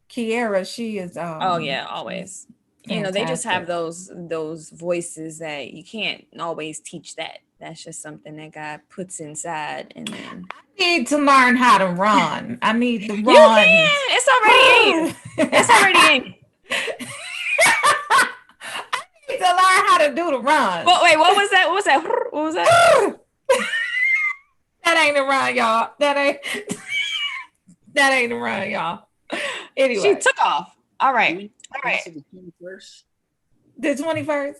Kiera, she is. Oh yeah, always. Fantastic. They just have those voices that you can't always teach. That's just something that God puts inside, and then I need to learn how to run. I need to run. You can. It's already in. It's already in. I need to learn how to do the run. Well, wait, what was that? What was that? That ain't a run, y'all. That ain't a run, y'all. Anyway, she took off. All right. The 21st. The 21st.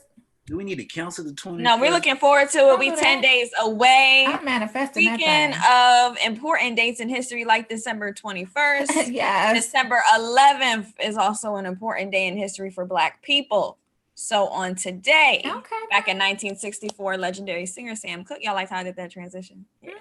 Do we need to cancel the 21st? No, we're looking forward to it. We'll be 10 days away. I'm manifesting that thing. Speaking of important dates in history, like December 21st. Yes. December 11th is also an important day in history for Black people. So on today, back in 1964, legendary singer Sam Cooke. Y'all like how I did that transition? Yeah.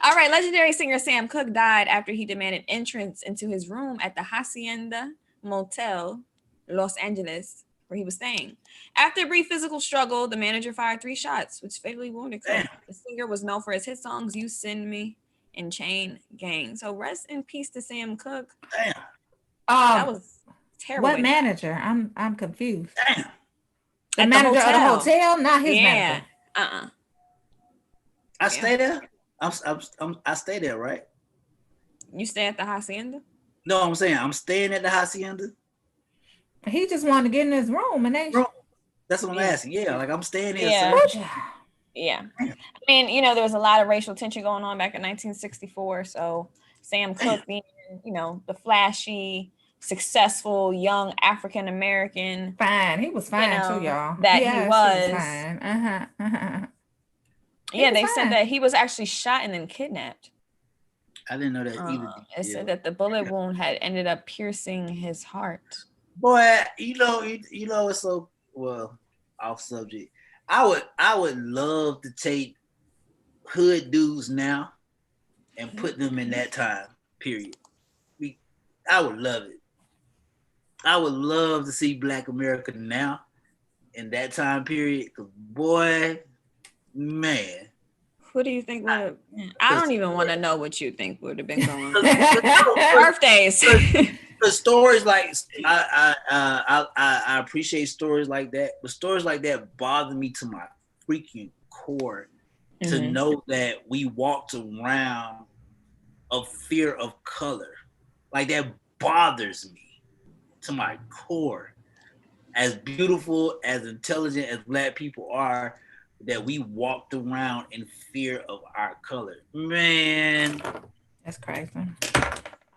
All right, legendary singer Sam Cooke died after he demanded entrance into his room at the Hacienda Motel, Los Angeles, where he was staying. After a brief physical struggle, the manager fired 3 shots, which fatally wounded Cooke. The singer was known for his hit songs "You Send Me" and "Chain Gang." So rest in peace to Sam Cooke. Damn. That was terrible. What manager? I'm confused. Damn. The manager of the hotel, not his manager. I stay there. I stay there, right? You stay at the Hacienda? No, I'm saying I'm staying at the Hacienda. He just wanted to get in his room, and that's what I'm asking. Yeah, like I'm staying here. Yeah. I mean, there was a lot of racial tension going on back in 1964. So Sam Cooke being, the flashy successful young African American. Fine. He was fine too, y'all. That yes, he was. Fine. Yeah, they said that he was actually shot and then kidnapped. I didn't know that either. It said that the bullet wound had ended up piercing his heart. Boy, you know, it's so off subject. I would love to take hood dudes now and put them in that time period. I would love it. I would love to see Black America now in that time period. Cause boy, man. Who do you think would have? I don't even want to know what you think would have been going on. Birthdays. The stories like I appreciate stories like that, but stories like that bother me to my freaking core. To know that we walked around of fear of color, like that bothers me to my core. As beautiful, as intelligent as Black people are, that we walked around in fear of our color. Man, that's crazy.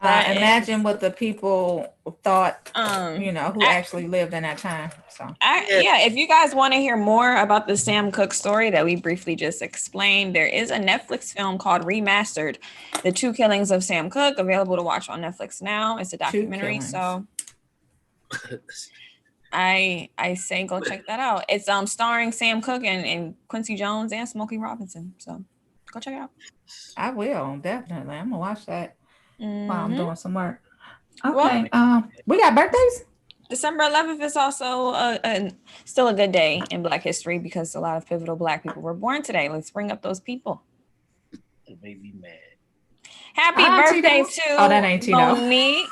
Imagine what the people thought, who actually lived in that time. So, if you guys want to hear more about the Sam Cooke story that we briefly just explained, there is a Netflix film called Remastered, The Two Killings of Sam Cooke, available to watch on Netflix now. It's a documentary, so I say go check that out. It's starring Sam Cooke and Quincy Jones and Smokey Robinson. So go check it out. I will, definitely. I'm gonna watch that while I'm doing some work. Okay. Well, we got birthdays. December 11th is also still a good day in Black history because a lot of pivotal Black people were born today. Let's bring up those people. It made me mad. Happy birthday to Monique.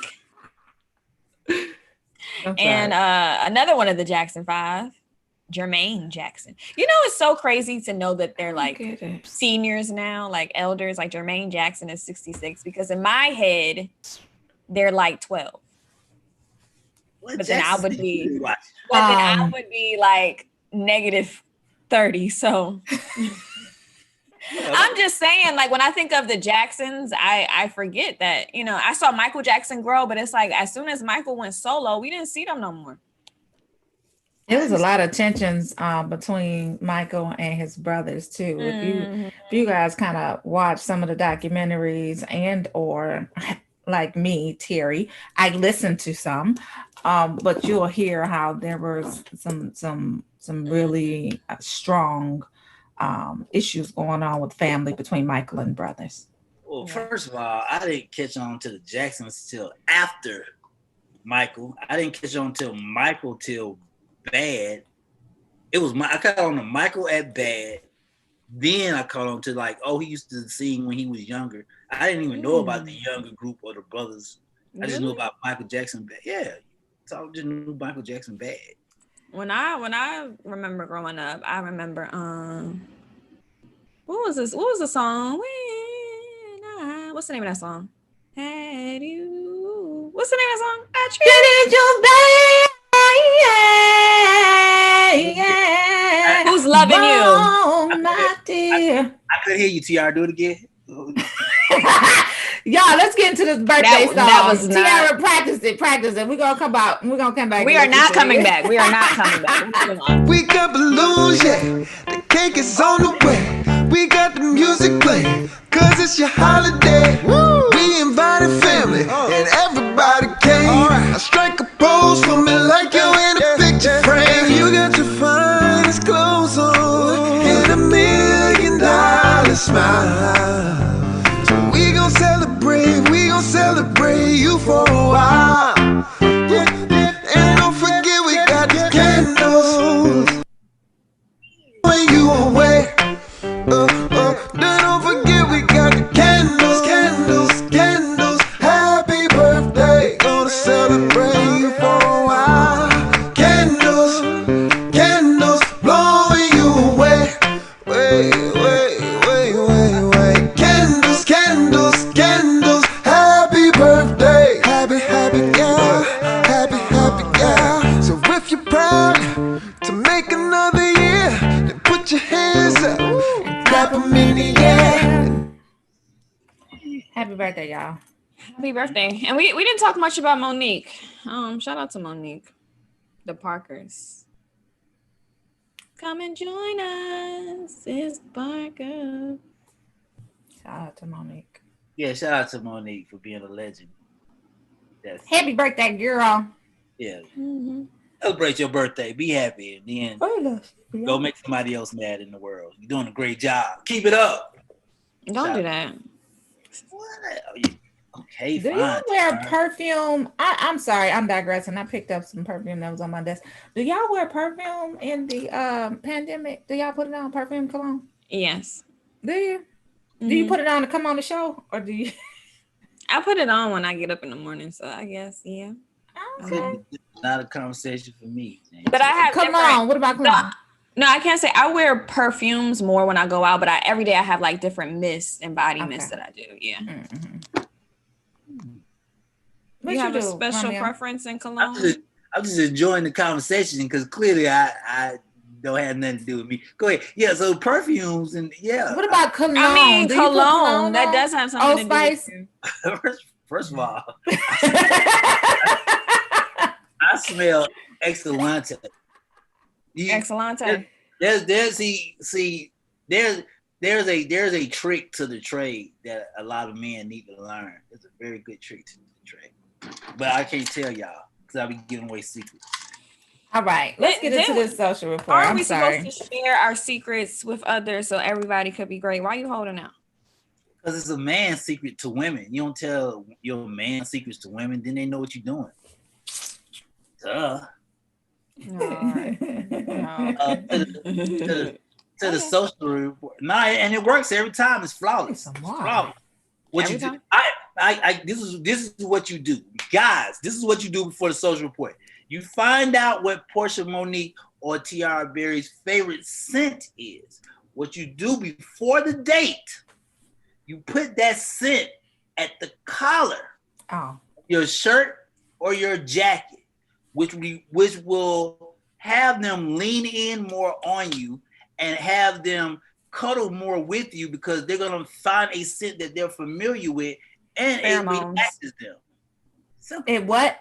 And another one of the Jackson 5, Jermaine Jackson. You know, it's so crazy to know that they're like seniors now, like elders. Like Jermaine Jackson is 66 because in my head, they're like 12. But then I would be, like -30. So I'm just saying, like when I think of the Jacksons, I forget that, I saw Michael Jackson grow, but it's like as soon as Michael went solo, we didn't see them no more. There was a lot of tensions between Michael and his brothers too. If you guys kind of watch some of the documentaries and or like me, Terry, I listened to some, but you'll hear how there was some really strong issues going on with family between Michael and brothers. Well, first of all, I didn't catch on to the Jacksons till after Michael. I didn't catch on till Michael till Bad. I caught on to Michael at Bad. Then I caught on to like, he used to sing when he was younger. I didn't even know about the younger group or the brothers. I just knew about Michael Jackson Bad. Yeah, so I just knew Michael Jackson Bad. When I remember growing up, I remember what was this? What was the song? What's the name of that song? Had you? What's the name of that song? I treated you bad. Yeah. Who's loving you? My dear. I couldn't hear you, TR. Do it again. Y'all, let's get into this birthday song. That was Tiara, practice it. We're gonna come back. We are not coming back. We are not coming back. We got balloons, yeah. The cake is on the way. We got the music playing, cause it's your holiday. Woo. We invited family, and everybody came. I strike a pose for me like you're in a picture frame. You got your finest clothes on, and $1 million smile. So we gon' celebrate you for a while. And don't forget we got the candles when you away. Don't forget we got the candles. Happy birthday. Happy birthday. And we didn't talk much about Monique. Shout out to Monique. The Parkers. Come and join us. It's Parker. Shout out to Monique. Yeah, shout out to Monique for being a legend. Happy birthday, girl. Yeah. Celebrate your birthday. Be happy. And then go make somebody else mad in the world. You're doing a great job. Keep it up. Don't do that. What? Okay, Do fine. y'all wear perfume? I'm sorry, I'm digressing. I picked up some perfume that was on my desk. Do y'all wear perfume in the pandemic? Do y'all put it on, perfume cologne? Yes. Do you? Do you put it on to come on the show, or do you? I put it on when I get up in the morning, so I guess yeah. Okay. Not a conversation for me. But I have cologne. What about cologne? No, I can't say I wear perfumes more when I go out, but every day I have like different mists and body mists that I do. Yeah. You have a special preference in cologne? I'm just enjoying the conversation because clearly I don't have nothing to do with me. Go ahead. Yeah, so perfumes and yeah. What about cologne? I mean, Do you put cologne that does have something to do with you. First of all, I smell Excellente. Excellente. There's a trick to the trade that a lot of men need to learn. It's a very good trick to the trade, but I can't tell y'all because I'll be giving away secrets. All right, let's get into this social report. Are we supposed to share our secrets with others so everybody could be great? Why are you holding out? Because it's a man's secret to women. You don't tell your man secrets to women, then they know what you're doing. Duh. To the social report. And it works every time. It's flawless. It's flawless. What every you do? This is what you do, guys. This is what you do before the social report. You find out what Portia, Monique, or Tiara Berry's favorite scent is. What you do before the date, you put that scent at the collar, your shirt or your jacket, which will have them lean in more on you and have them cuddle more with you because they're gonna find a scent that they're familiar with and pheromones. It relaxes them. What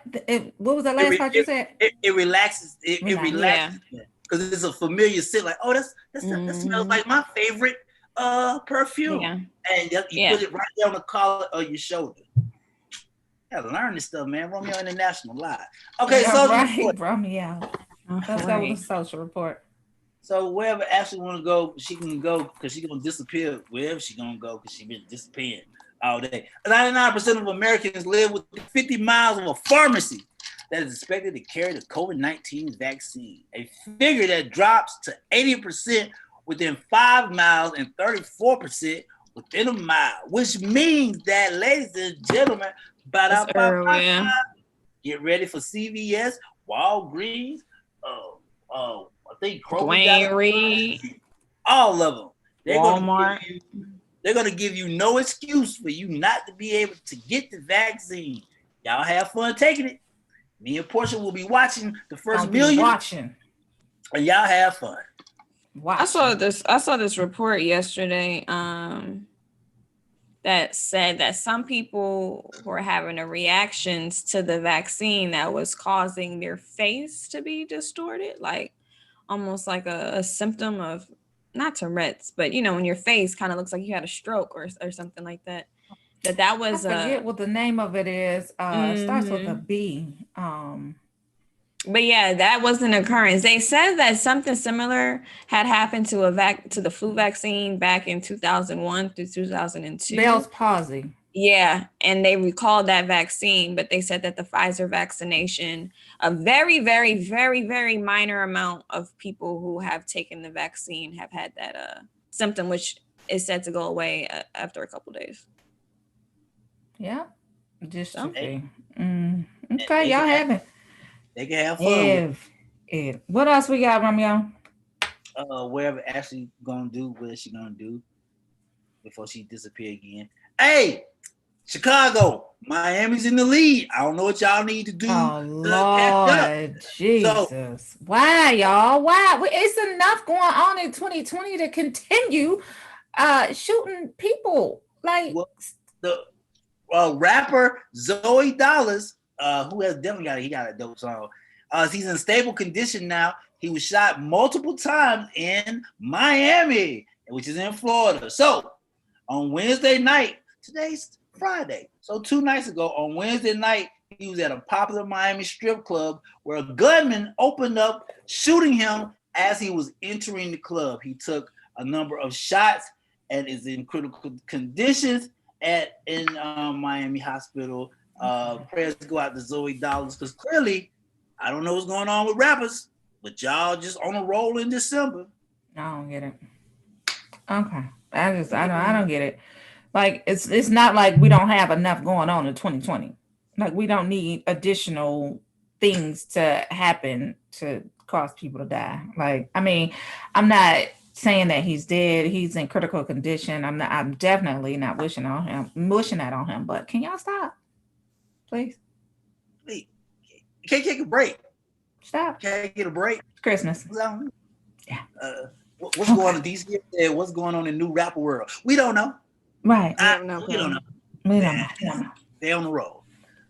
was the last part you said? It relaxes. It relaxes because it's a familiar scent. Like, that smells like my favorite perfume. Yeah. And you put it right there on the collar of your shoulder. Gotta learn this stuff, man. Romeo International Live. Okay, Romeo. Let's go with the social report. So wherever Ashley want to go, she can go because she's gonna disappear wherever she's gonna go because she's been disappearing all day. 99% of Americans live within 50 miles of a pharmacy that is expected to carry the COVID-19 vaccine. A figure that drops to 80% within 5 miles and 34% within a mile, which means that, ladies and gentlemen, get ready for CVS, Walgreens, I think Dwayne Reed, all of them. Walmart. They're gonna give you no excuse for you not to be able to get the vaccine. Y'all have fun taking it. Me and Portia will be watching the first million. And y'all have fun. I saw this report yesterday that said that some people were having reactions to the vaccine that was causing their face to be distorted, like almost like a symptom of not Tourette's, but when your face kind of looks like you had a stroke or something like that. That was I forget what the name of it is. It starts with a B. But yeah, that was an occurrence. They said that something similar had happened to the flu vaccine back in 2001 through 2002. Bell's palsy. Yeah, and they recalled that vaccine, but they said that the Pfizer vaccination, a very, very, very, very minor amount of people who have taken the vaccine have had that symptom, which is said to go away after a couple of days. Yeah, just okay. Okay, y'all have it. They can have fun. What else we got, Romeo? Wherever Ashley gonna do, what is she gonna do before she disappear again? Hey, Chicago, Miami's in the lead. I don't know what y'all need to do. Oh Lord, Jesus! Why, y'all? Why? It's enough going on in 2020 to continue shooting people. Like, rapper Zoe Dollars, who has definitely got a dope song. He's in stable condition now. He was shot multiple times in Miami, which is in Florida. So on Wednesday night, today's Friday. So 2 nights ago, on Wednesday night, he was at a popular Miami strip club where a gunman opened up, shooting him as he was entering the club. He took a number of shots and is in critical conditions in Miami hospital. Prayers go out to Zoe Dollars, because clearly, I don't know what's going on with rappers, but y'all just on a roll in December. I don't get it. Okay, I don't get it. Like it's not like we don't have enough going on in 2020. Like we don't need additional things to happen to cause people to die. Like, I mean, I'm not saying that he's dead. He's in critical condition. I'm definitely not wishing that on him. But can y'all stop, please? Wait, you can't take a break. Stop. Can't get a break. It's Christmas. Yeah. What's going on in DC? What's going on in new rapper world? We don't know. Right. We don't know. We don't know. They on the roll.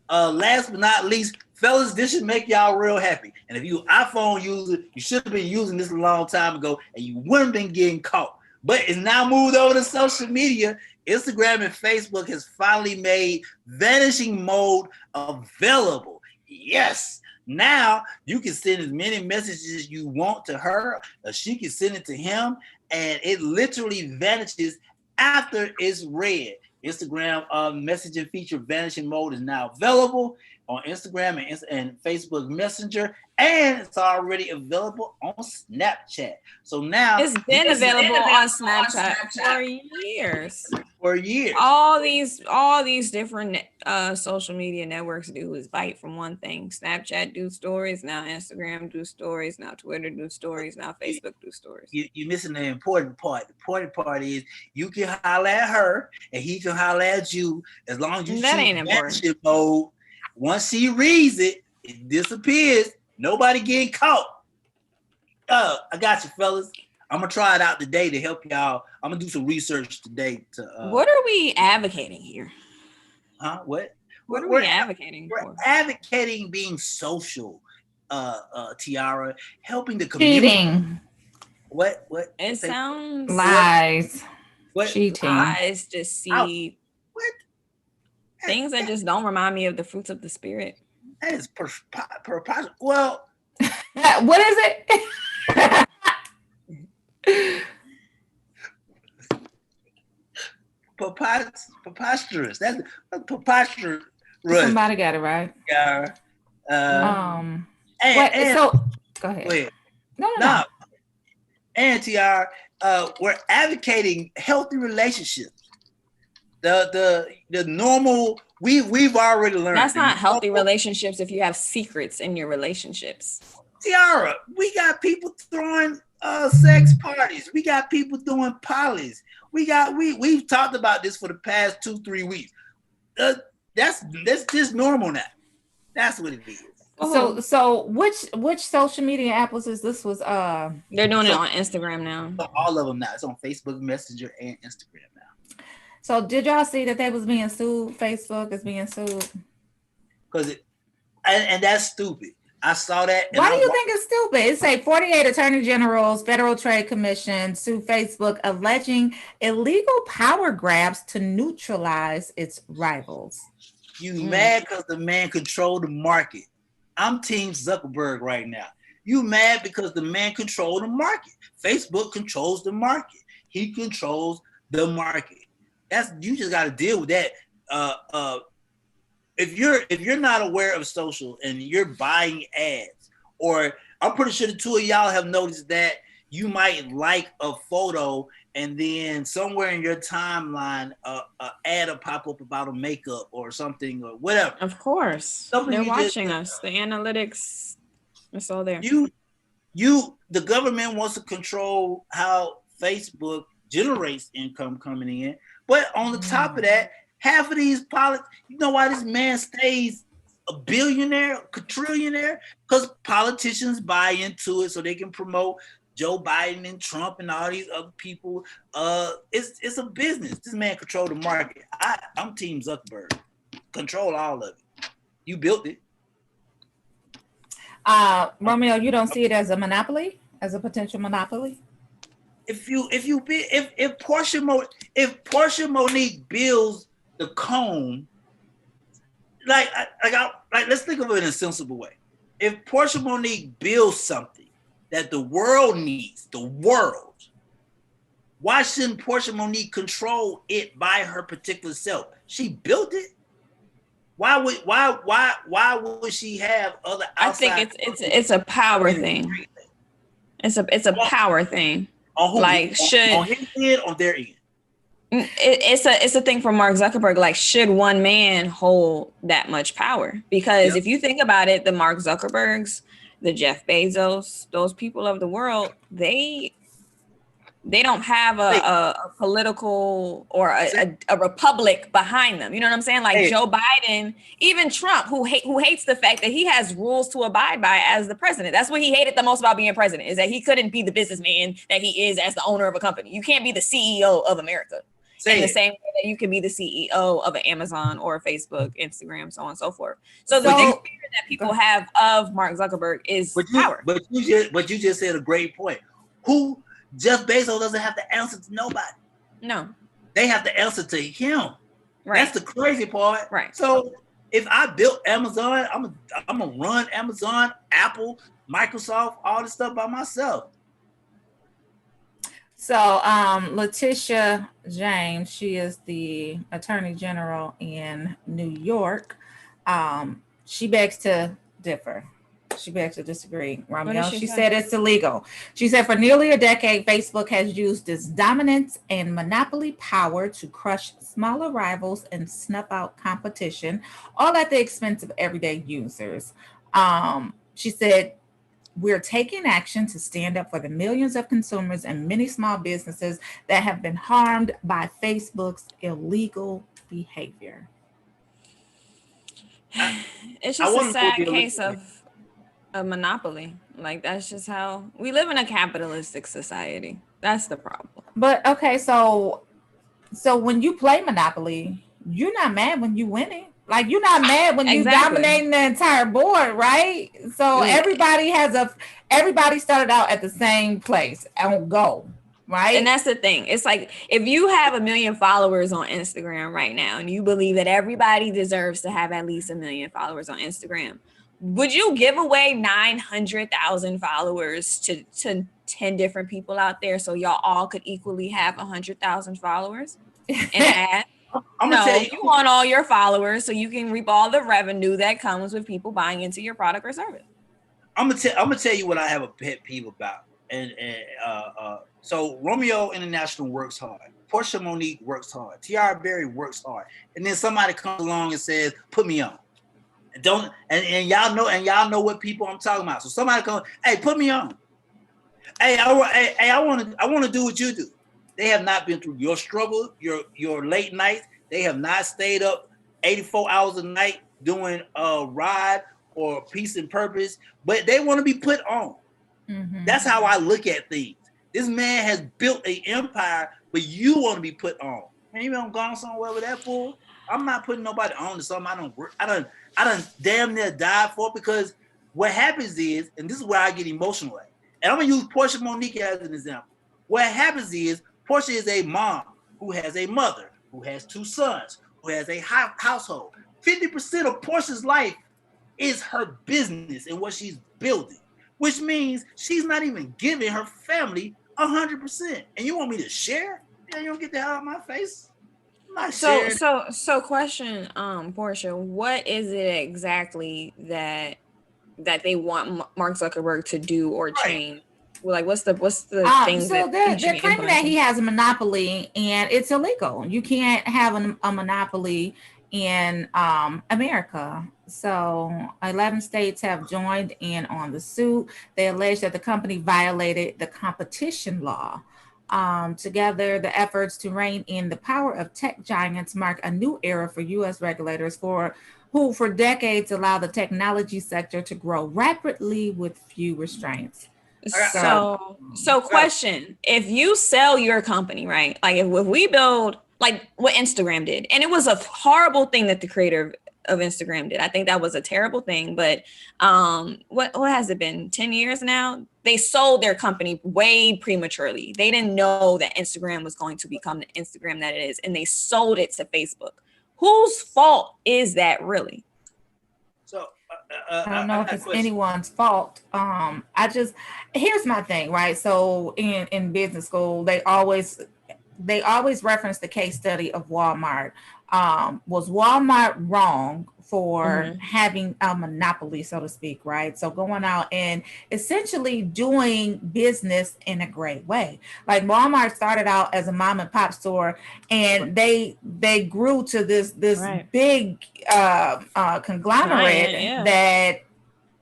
Last but not least, fellas, this should make y'all real happy. And if you iPhone user, you should have been using this a long time ago, and you wouldn't have been getting caught. But it's now moved over to social media. Instagram and Facebook has finally made vanishing mode available. Yes. Now you can send as many messages as you want to her, or she can send it to him, and it literally vanishes after it's read. Instagram messaging feature vanishing mode is now available on Instagram and Facebook Messenger, and it's already available on Snapchat. So now it's been available on Snapchat for years. For years. All these different social media networks do is bite from one thing. Snapchat do stories, now Instagram do stories, now Twitter do stories, now Facebook do stories. You're missing the important part. The important part is you can holler at her and he can holler at you, as long as you that ain't important. Mode. Once she reads it, it disappears. Nobody getting caught. I got you, fellas. I'm gonna try it out today to help y'all. I'm gonna do some research today to. What are we advocating here? Huh? What? What are we advocating for? We're advocating being social, Tiara, helping the community. Cheating. What? It sounds lies. What? Cheating. Lies, deceit. What? Things that just don't remind me of the fruits of the spirit. That is well. What is it? Preposterous. That's preposterous. Somebody got it right. Yeah. So go ahead. Wait. No. And TR, we're advocating healthy relationships. The normal we've already learned. That's not healthy relationships if you have secrets in your relationships. Tiara, we got people throwing sex parties. We got people doing polys. We've talked about this for the past 2-3 weeks. That's just normal now. That's what it is. So which social media apples is this? Was they're doing it on Instagram now. All of them now. It's on Facebook Messenger and Instagram now. So did y'all see that they was being sued? Facebook is being sued. And that's stupid. I saw that. Why do you think it's stupid? It say 48 attorney generals, Federal Trade Commission sue Facebook, alleging illegal power grabs to neutralize its rivals. You mad because the man controlled the market. I'm Team Zuckerberg right now. You mad because the man controlled the market. Facebook controls the market. He controls the market. You just got to deal with that. If you're not aware of social and you're buying ads, or I'm pretty sure the two of y'all have noticed that you might like a photo and then somewhere in your timeline an ad will pop up about a makeup or something or whatever. Of course. They're watching us. The analytics, it's all there. The government wants to control how Facebook generates income coming in. But on the top of that, half of these politics, you know why this man stays a billionaire, a trillionaire? Because politicians buy into it so they can promote Joe Biden and Trump and all these other people. It's a business. This man controls the market. I'm Team Zuckerberg. control all of it. You built it. Romeo, you don't see it as a monopoly, as a potential monopoly? If Portia Monique builds the cone, like let's think of it in a sensible way. If Portia Monique builds something that the world needs, why shouldn't Portia Monique control it by her particular self? She built it. Why would she have other outside? I think it's a power thing. It's a power thing. On who? Like on his end, on their end. It's a thing for Mark Zuckerberg. Like, should one man hold that much power? Because if you think about it, the Mark Zuckerbergs, the Jeff Bezos, those people of the world, they don't have a political or a republic behind them. You know what I'm saying? Like Joe Biden, even Trump, who hates the fact that he has rules to abide by as the president. That's what he hated the most about being president, is that he couldn't be the businessman that he is as the owner of a company. You can't be the CEO of America in the same way that you can be the CEO of an Amazon or a Facebook, Instagram, so on and so forth. So the fear that people have of Mark Zuckerberg is power. But you just said a great point. Jeff Bezos doesn't have to answer to nobody. No. They have to answer to him. Right. That's the crazy part. Right. So if I built Amazon, I'm gonna run Amazon, Apple, Microsoft, all this stuff by myself. So Letitia James, she is the Attorney General in New York. She begs to differ. She begs to disagree, Romeo. She said it's illegal. She said for nearly a decade, Facebook has used its dominance and monopoly power to crush smaller rivals and snuff out competition, all at the expense of everyday users. She said, we're taking action to stand up for the millions of consumers and many small businesses that have been harmed by Facebook's illegal behavior. It's just a sad case of a monopoly. Like, that's just how we live in a capitalistic society. That's the problem. But okay, so when you play Monopoly, you're not mad when you win it. Like, you're not mad when you dominating the entire board, right? So everybody started out at the same place on go, right? And that's the thing. It's like, if you have 1 million followers on Instagram right now, and you believe that everybody deserves to have at least 1 million followers on Instagram, would you give away 900,000 followers to 10 different people out there so y'all all could equally have 100,000 followers and add? You want all your followers so you can reap all the revenue that comes with people buying into your product or service. I'm gonna tell you what I have a pet peeve about. So Romeo International works hard. Portia Monique works hard. Tiara Berry works hard. And then somebody comes along and says, put me on. And y'all know what people I'm talking about. So somebody comes, hey, put me on. Hey, I want to do what you do. They have not been through your struggle, your late nights. They have not stayed up 84 hours a night doing a ride or peace and purpose, but they want to be put on. Mm-hmm. That's how I look at things. This man has built an empire, but you want to be put on. Man, you know I'm going somewhere with that fool. I'm not putting nobody on to something I done damn near died for, because what happens is, and this is where I get emotional at, and I'm gonna use Portia Monique as an example. What happens is, Portia is a mom who has a mother, who has 2 sons, who has a household. 50% of Portia's life is her business and what she's building, which means she's not even giving her family 100%. And you want me to share? Yeah, you don't get the hell out of my face. So question, Portia, what is it exactly that they want Mark Zuckerberg to do or change? Well, like, what's the things so they're claiming that he has a monopoly and it's illegal. You can't have a monopoly in America. So 11 states have joined in on the suit. They allege that the company violated the competition law. Together, the efforts to rein in the power of tech giants mark a new era for U.S. regulators who for decades allowed the technology sector to grow rapidly with few restraints. So question, if you sell your company, right? Like if we build like what Instagram did, and it was a horrible thing that the creator of Instagram did. I think that was a terrible thing. But what has it been? 10 years now? They sold their company way prematurely. They didn't know that Instagram was going to become the Instagram that it is, and they sold it to Facebook. Whose fault is that really? So I don't know if it's anyone's fault. Here's my thing, right? So in business school, they always reference the case study of Walmart. Was Walmart wrong for having a monopoly, so to speak, right? So going out and essentially doing business in a great way. Like Walmart started out as a mom and pop store, and they grew to this big conglomerate that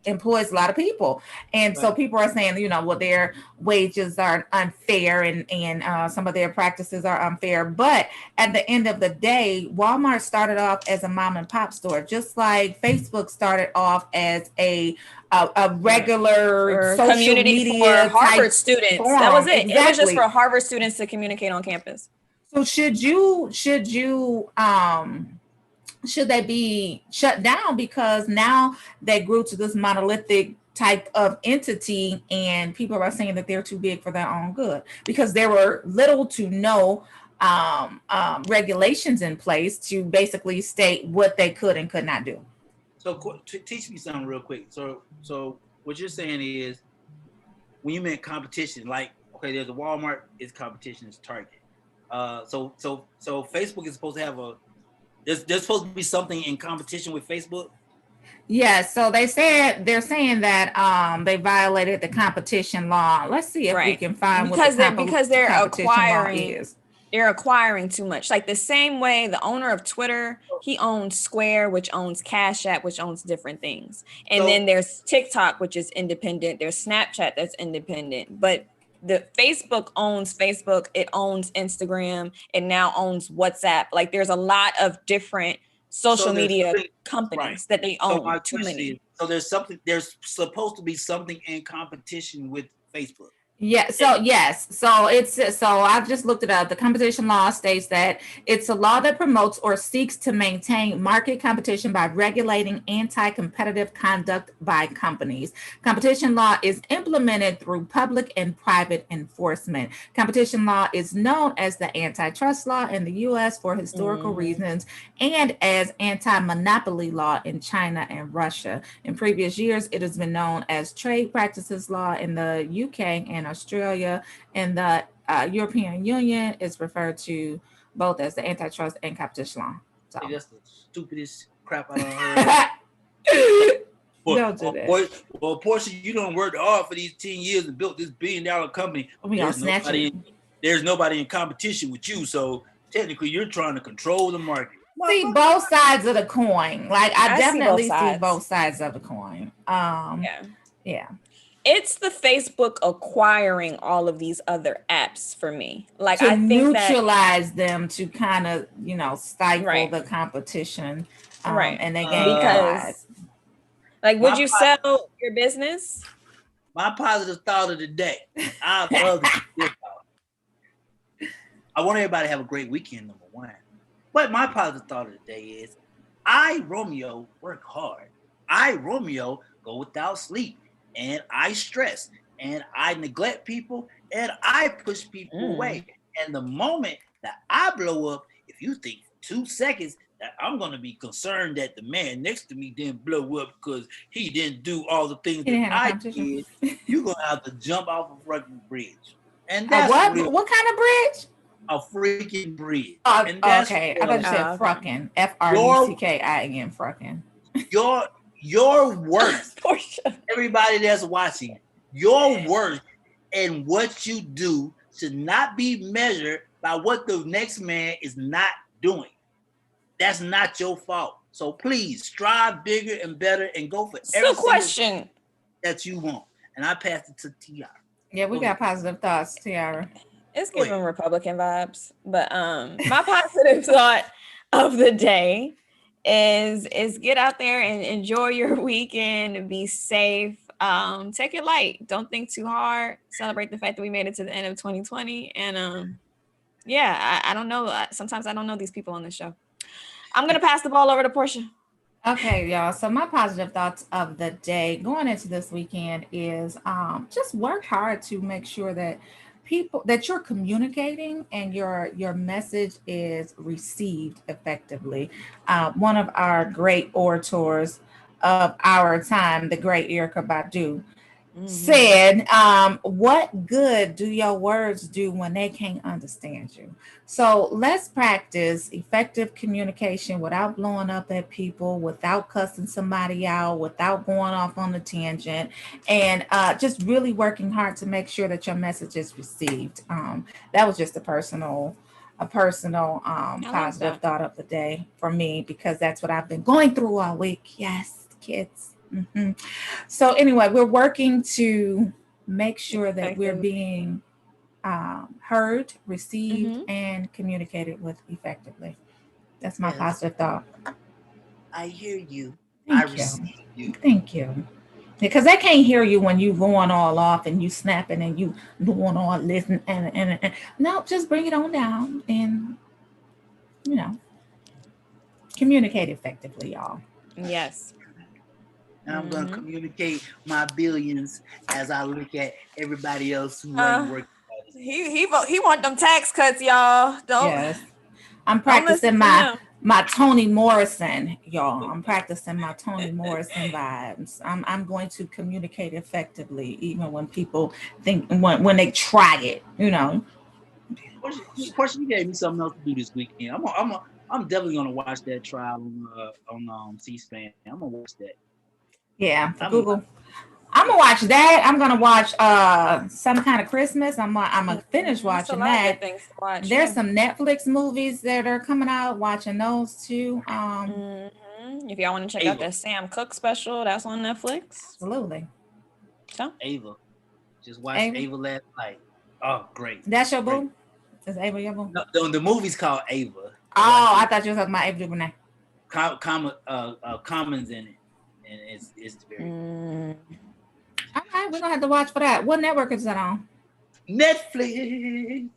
employs a lot of people. And so people are saying, well, their wages are unfair and some of their practices are unfair. But at the end of the day, Walmart started off as a mom and pop store, just like Facebook started off as a regular social community media for Harvard students. Forum. That was it. Exactly. It was just for Harvard students to communicate on campus. So should they be shut down because now they grew to this monolithic type of entity and people are saying that they're too big for their own good because there were little to no regulations in place to basically state what they could and could not do. So teach me something real quick. So what you're saying is when you meant competition, like, okay, there's a Walmart, it's competition, it's Target. So Facebook is supposed to have there's supposed to be something in competition with Facebook. Yeah, so they're saying that they violated the competition law. Let's see if we can find because they're acquiring. They're acquiring too much. Like the same way the owner of Twitter, he owns Square, which owns Cash App, which owns different things. And then there's TikTok, which is independent. There's Snapchat that's independent. But the Facebook owns Facebook, it owns Instagram, it now owns WhatsApp. Like there's a lot of different social media companies that they own. Too many. There's supposed to be something in competition with Facebook. Yeah. So yes. So I've just looked it up. The competition law states that it's a law that promotes or seeks to maintain market competition by regulating anti-competitive conduct by companies. Competition law is implemented through public and private enforcement. Competition law is known as the antitrust law in the U.S. for historical reasons and as anti-monopoly law in China and Russia. In previous years, it has been known as trade practices law in the UK and Australia, and the European Union is referred to both as the antitrust and competition law. So that's the stupidest crap I done heard. Don't do that. Well, Portia, you done worked hard for these 10 years and built this $1 billion company. There's nobody in competition with you, so technically you're trying to control the market. See both sides of the coin. Like I definitely see both sides of the coin. Yeah. It's the Facebook acquiring all of these other apps for me. Like to I think neutralize them to kind of, stifle the competition. And they gain because like would you sell your business? My positive thought of the day. I love this. I want everybody to have a great weekend, number one. But my positive thought of the day is I, Romeo, work hard. I, Romeo, go without sleep. And I stress and I neglect people and I push people away. And the moment that I blow up, if you think for 2 seconds that I'm going to be concerned that the man next to me didn't blow up because he didn't do all the things that I did, you're going to have to jump off a freaking bridge. And that's what kind of bridge? A freaking bridge. And that's okay. I thought you said fruckin'. F-R-U-C-K-I-N, fruckin'. Your worth, everybody that's watching, your worth and what you do should not be measured by what the next man is not doing. That's not your fault. So please strive bigger and better and go for every question that you want. And I pass it to Tiara. Yeah, we got positive thoughts, Tiara. It's giving Republican vibes, but my positive thought of the day is get out there and enjoy your weekend, be safe, take it light, don't think too hard, celebrate the fact that we made it to the end of 2020. And I don't know, sometimes I don't know these people on the show. I'm gonna pass the ball over to Portia. Okay, y'all. So my positive thoughts of the day going into this weekend is just work hard to make sure that people that you're communicating and your message is received effectively. One of our great orators of our time, the great Erica Badu, said, what good do your words do when they can't understand you? So let's practice effective communication without blowing up at people, without cussing somebody out, without going off on a tangent, and just really working hard to make sure that your message is received. That was just a personal I like positive that. thought of the day for me because that's what I've been going through all week. Yes, kids. So anyway, we're working to make sure that we're Effective. being heard, received, Mm-hmm. and communicated with effectively. That's my Yes, positive thought. I hear you. I Thank you. receive you. Thank you. Because they can't hear you when you going all off and you snapping and you doing all this and no, just bring it on down and you know communicate effectively, y'all. Yes. And I'm gonna communicate my billions as I look at everybody else who ain't Uh, working. he want them tax cuts, y'all. Yes. I'm Don't listen practicing to my him. my Toni Morrison, y'all. I'm practicing my Toni Morrison vibes. I'm going to communicate effectively, even when people think when they try it. Portia, you gave me something else to do this weekend. I'm definitely gonna watch that trial on C-SPAN. I'm gonna watch that. Yeah, for I'm gonna Google. I'm gonna watch that. I'm gonna watch some kind of Christmas. I'm gonna finish There's a watching lot of that. good things to watch. There's Yeah. some Netflix movies that are coming out. Watching those too. If y'all want to check out Ava. that Sam Cooke special, that's on Netflix. Absolutely. So Ava. Just watched Ava, Ava last night. Oh, great. that's your Great. boo. Is Ava your boo? No, the movie's called Ava. Oh, I thought you were talking about Ava DuVernay. Commons in it. And it's very good. All right, we're gonna have to watch for that. What network is that on? Netflix.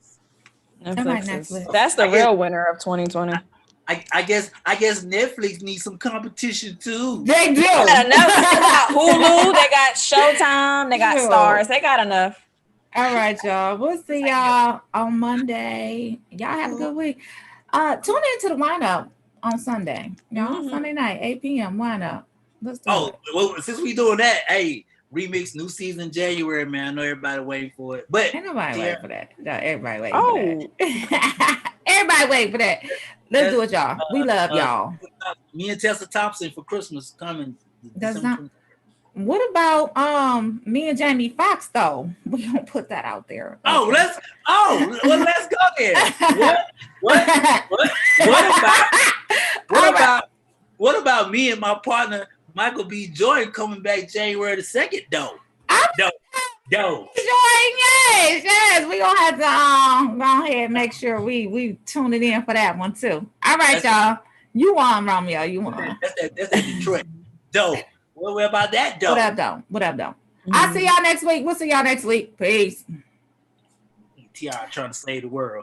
All right, Netflix is Netflix. that's the real winner of 2020. I guess Netflix needs some competition too. They do. They got enough. They got Hulu. They got Showtime. They got Stars. They got enough. All right, y'all. We'll see y'all on Monday. Y'all have a good week. Tune into the lineup on Sunday. Y'all, Sunday night, 8 p.m. Lineup. Let's do it. Well, since we doing that, hey, remix new season January, man. I know everybody waiting for it, but Ain't nobody waiting for that. No, everybody waiting Oh, for that. Everybody waiting for that. Let's do it, y'all. We love y'all. Me and Tessa Thompson for Christmas coming. Does December not. 20th. What about me and Jamie Foxx though? We don't put that out there. Oh, Okay. let's go there. What about me and my partner Michael B. Jordan coming back January the 2nd? Dope. Yes. We gonna have to go ahead and make sure we tune it in for that one too. All right, y'all. You on, Romeo? You on? That's that Detroit. Dope. What about that dope? What up, though? I'll see y'all next week. We'll see y'all next week. Peace. TR trying to save the world.